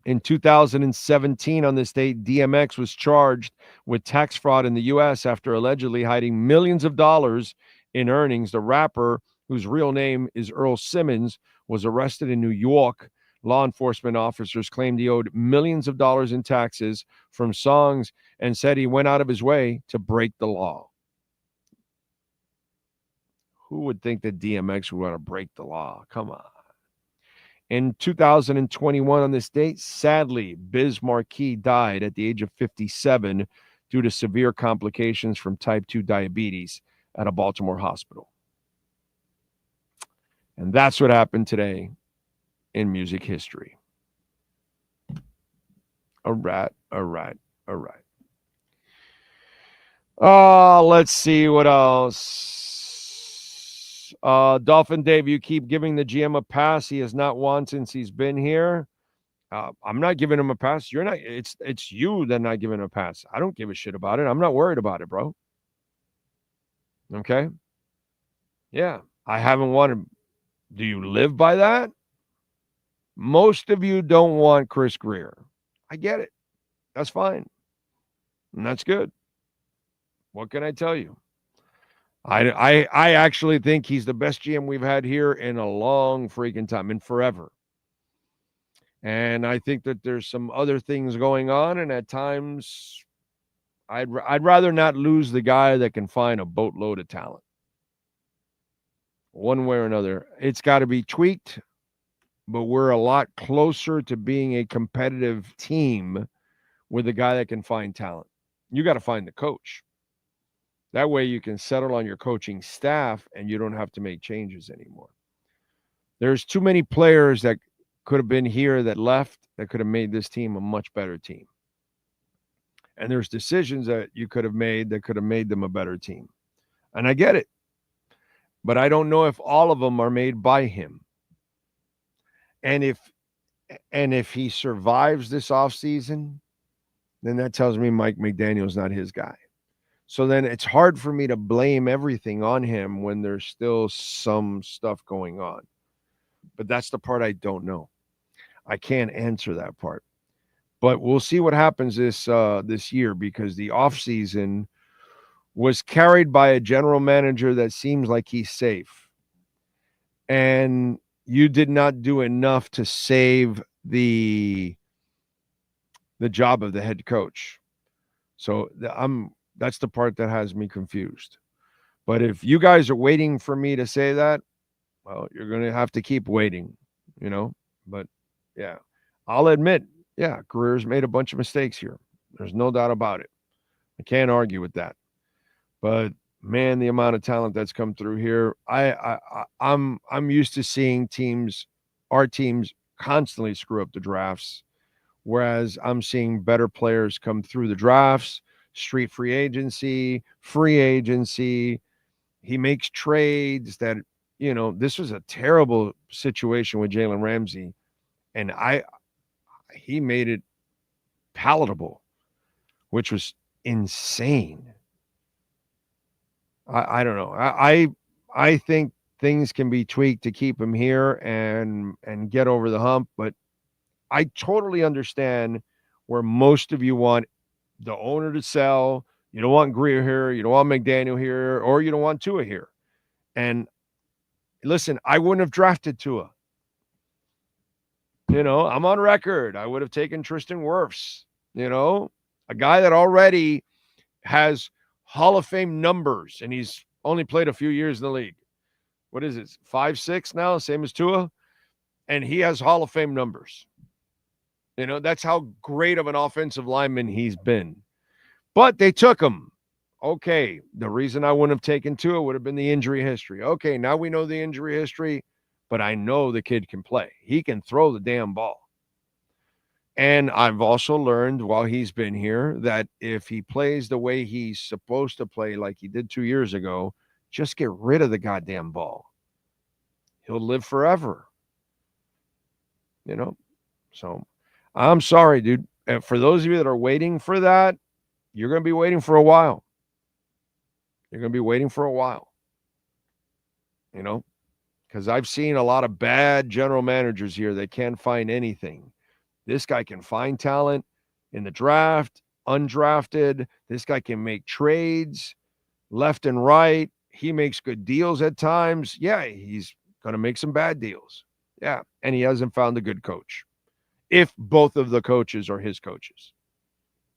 [SPEAKER 11] In 2017, on this date, DMX was charged with tax fraud in the U.S. after allegedly hiding millions of dollars in earnings. The rapper, whose real name is Earl Simmons, was arrested in New York. Law enforcement officers claimed he owed millions of dollars in taxes from songs and said he went out of his way to break the law. Who would think that DMX would want to break the law? Come on. In 2021, on this date, sadly, Biz Markie died at the age of 57 due to severe complications from type 2 diabetes at a Baltimore hospital. And that's what happened today in music history. All right. Let's see what else. Dolphin Dave, you keep giving the GM a pass. He has not won since he's been here. I'm not giving him a pass. You're not. It's you that not giving him a pass. I don't give a shit about it. I'm not worried about it, bro. Okay. Yeah, I haven't wanted. Do you live by that? Most of you don't want Chris Greer. I get it. That's fine. And that's good. What can I tell you? I actually think he's the best GM we've had here in a long freaking time, and forever. And I think that there's some other things going on, and at times I'd rather not lose the guy that can find a boatload of talent. One way or another. It's got to be tweaked, but we're a lot closer to being a competitive team with a guy that can find talent. You got to find the coach. That way you can settle on your coaching staff and you don't have to make changes anymore. There's too many players that could have been here that left that could have made this team a much better team. And there's decisions that you could have made that could have made them a better team. And I get it. But I don't know if all of them are made by him. And if he survives this offseason, then that tells me Mike McDaniel's not his guy. So then it's hard for me to blame everything on him when there's still some stuff going on. But that's the part I don't know. I can't answer that part. But we'll see what happens this year, because the offseason was carried by a general manager that seems like he's safe. And you did not do enough to save the job of the head coach. So that's the part that has me confused. But if you guys are waiting for me to say that, well, you're going to have to keep waiting, But, yeah, I'll admit, Greer's made a bunch of mistakes here. There's no doubt about it. I can't argue with that. But, man, the amount of talent that's come through here, I'm used to seeing our teams constantly screw up the drafts, whereas I'm seeing better players come through the drafts, street free agency. He makes trades that, this was a terrible situation with Jalen Ramsey, and he made it palatable, which was insane. I don't know. I think things can be tweaked to keep him here and get over the hump, but I totally understand where most of you want the owner to sell. You don't want Greer here, you don't want McDaniel here, or you don't want Tua here. And listen, I wouldn't have drafted Tua. You know, I'm on record. I would have taken Tristan Wirfs, you know, a guy that already has Hall of Fame numbers, and he's only played a few years in the league. What is it, 5'6" now, same as Tua? And he has Hall of Fame numbers. You know, that's how great of an offensive lineman he's been. But they took him. Okay, the reason I wouldn't have taken Tua would have been the injury history. Okay, now we know the injury history, but I know the kid can play. He can throw the damn ball. And I've also learned while he's been here that if he plays the way he's supposed to play like he did 2 years ago, just get rid of the goddamn ball. He'll live forever. You know? So I'm sorry, dude. And for those of you that are waiting for that, you're going to be waiting for a while. You're going to be waiting for a while. You know? Because I've seen a lot of bad general managers here that can't find anything. This guy can find talent in the draft, undrafted. This guy can make trades left and right. He makes good deals at times. Yeah, he's going to make some bad deals. Yeah, and he hasn't found a good coach. If both of the coaches are his coaches.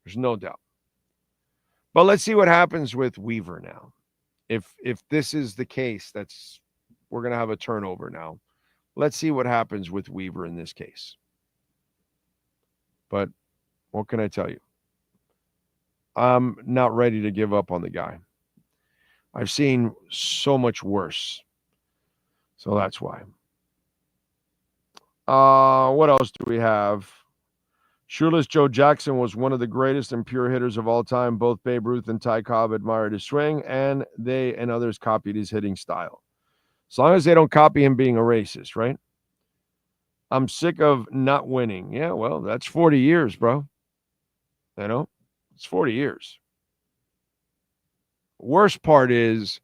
[SPEAKER 11] There's no doubt. But let's see what happens with Weaver now. If this is the case, we're going to have a turnover now. Let's see what happens with Weaver in this case. But what can I tell you? I'm not ready to give up on the guy. I've seen so much worse. So that's why. What else do we have? Shoeless Joe Jackson was one of the greatest and pure hitters of all time. Both Babe Ruth and Ty Cobb admired his swing, and they and others copied his hitting style. As long as they don't copy him being a racist, right? I'm sick of not winning. Yeah, well, that's 40 years, bro. You know, it's 40 years. Worst part is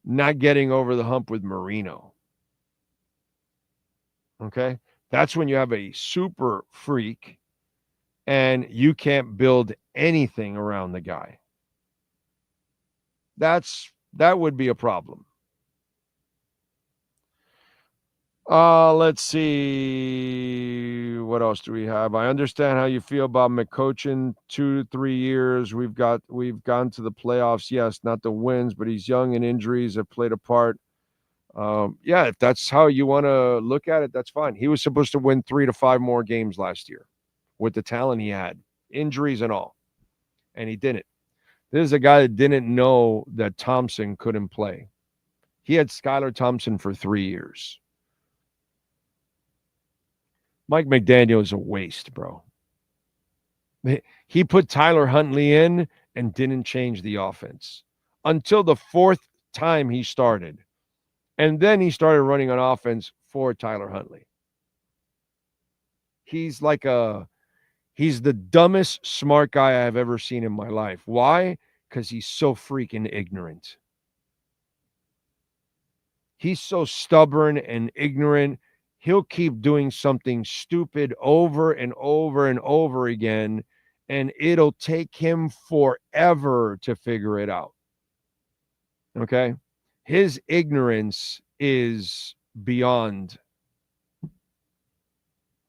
[SPEAKER 11] not getting over the hump with Marino. Okay? That's when you have a super freak and you can't build anything around the guy. That would be a problem. Let's see. What else do we have? I understand how you feel about McCochin. 2 to 3 years. We've gone to the playoffs. Yes, not the wins, but he's young and injuries have played a part. Yeah, if that's how you want to look at it, that's fine. He was supposed to win 3 to 5 more games last year with the talent he had, injuries and all. And he didn't. This is a guy that didn't know that Thompson couldn't play. He had Skylar Thompson for 3 years. Mike McDaniel is a waste, bro. He put Tyler Huntley in and didn't change the offense until the 4th time he started. And then he started running on offense for Tyler Huntley. He's the dumbest smart guy I've ever seen in my life. Why? Because he's so freaking ignorant. He's so stubborn and ignorant. He'll keep doing something stupid over and over and over again, and it'll take him forever to figure it out. Okay? His ignorance is beyond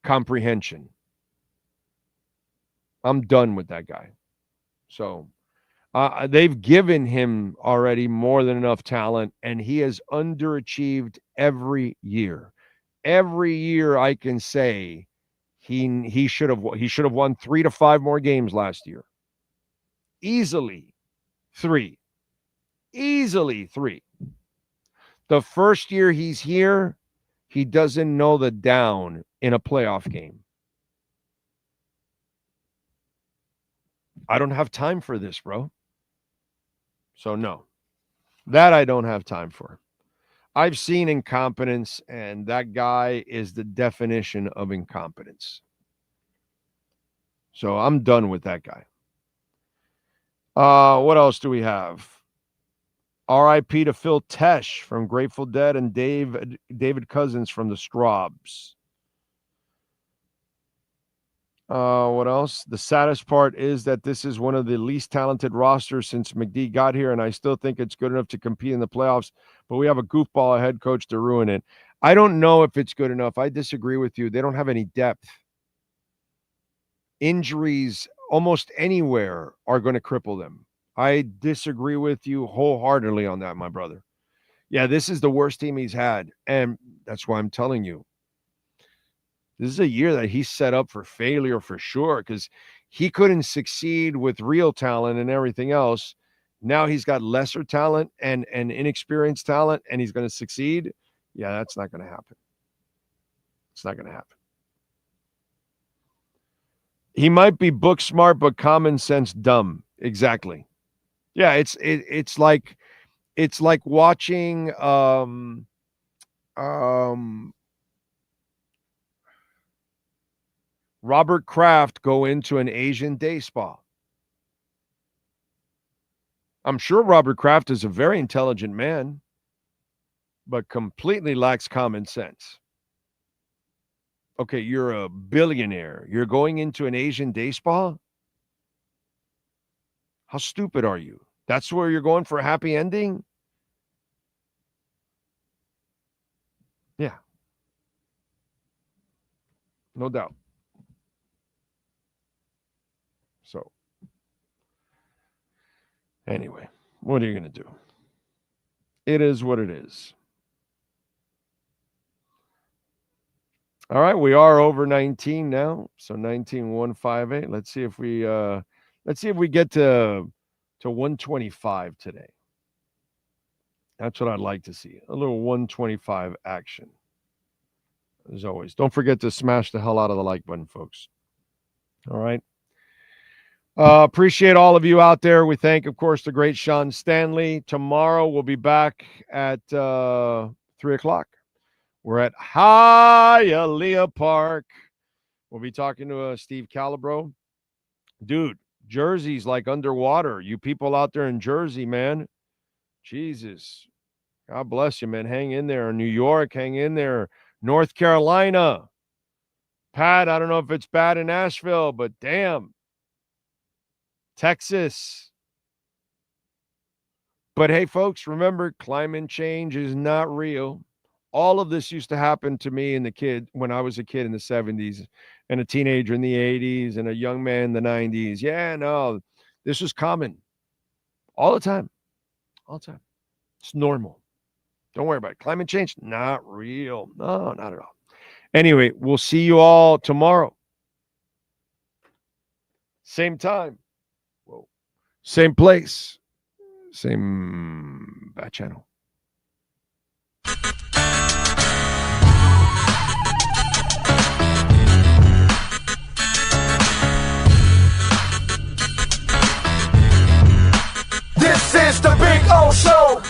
[SPEAKER 11] comprehension. I'm done with that guy. So they've given him already more than enough talent, and he has underachieved every year. Every year I can say he should have won 3 to 5 more games last year. Easily 3. Easily 3. The first year he's here, he doesn't know the down in a playoff game. I don't have time for this, bro. So no, that I don't have time for. I've seen incompetence, and that guy is the definition of incompetence. So I'm done with that guy. What else do we have? R.I.P. to Phil Tesh from Grateful Dead and David Cousins from the Strawbs. What else? The saddest part is that this is one of the least talented rosters since McD got here, and I still think it's good enough to compete in the playoffs, but we have a goofball head coach to ruin it. I don't know if it's good enough. I disagree with you. They don't have any depth. Injuries almost anywhere are going to cripple them. I disagree with you wholeheartedly on that, my brother. Yeah, this is the worst team he's had, and that's why I'm telling you. This is a year that he's set up for failure for sure, because he couldn't succeed with real talent and everything else. Now he's got lesser talent and inexperienced talent, and he's going to succeed. Yeah, that's not going to happen. It's not going to happen. He might be book smart, but common sense dumb. Exactly. Yeah, it's like watching Robert Kraft go into an Asian day spa. I'm sure Robert Kraft is a very intelligent man, but completely lacks common sense. Okay, you're a billionaire. You're going into an Asian day spa? How stupid are you? That's where you're going for a happy ending? Yeah. No doubt. So, anyway, what are you going to do? It is what it is. All right, we are over 19 now. So 19,158. Let's see if we get to 125 today. That's what I'd like to see. A little 125 action. As always, don't forget to smash the hell out of the like button, folks. All right. Appreciate all of you out there. We thank, of course, the great Sean Stanley. Tomorrow we'll be back at 3:00. We're at Hialeah Park. We'll be talking to Steve Calabro. Dude, Jersey's like underwater. You people out there in Jersey, man. Jesus. God bless you, man. Hang in there. New York, hang in there. North Carolina. Pat, I don't know if it's bad in Nashville, but damn. Texas. But hey, folks, remember, climate change is not real. All of this used to happen to me when I was a kid in the 70s and a teenager in the 80s and a young man in the 90s. Yeah, no, this was common all the time. All the time. It's normal. Don't worry about it. Climate change, not real. No, not at all. Anyway, we'll see you all tomorrow. Same time. Whoa. Same place. Same bat channel.
[SPEAKER 1] This is the Big O Show.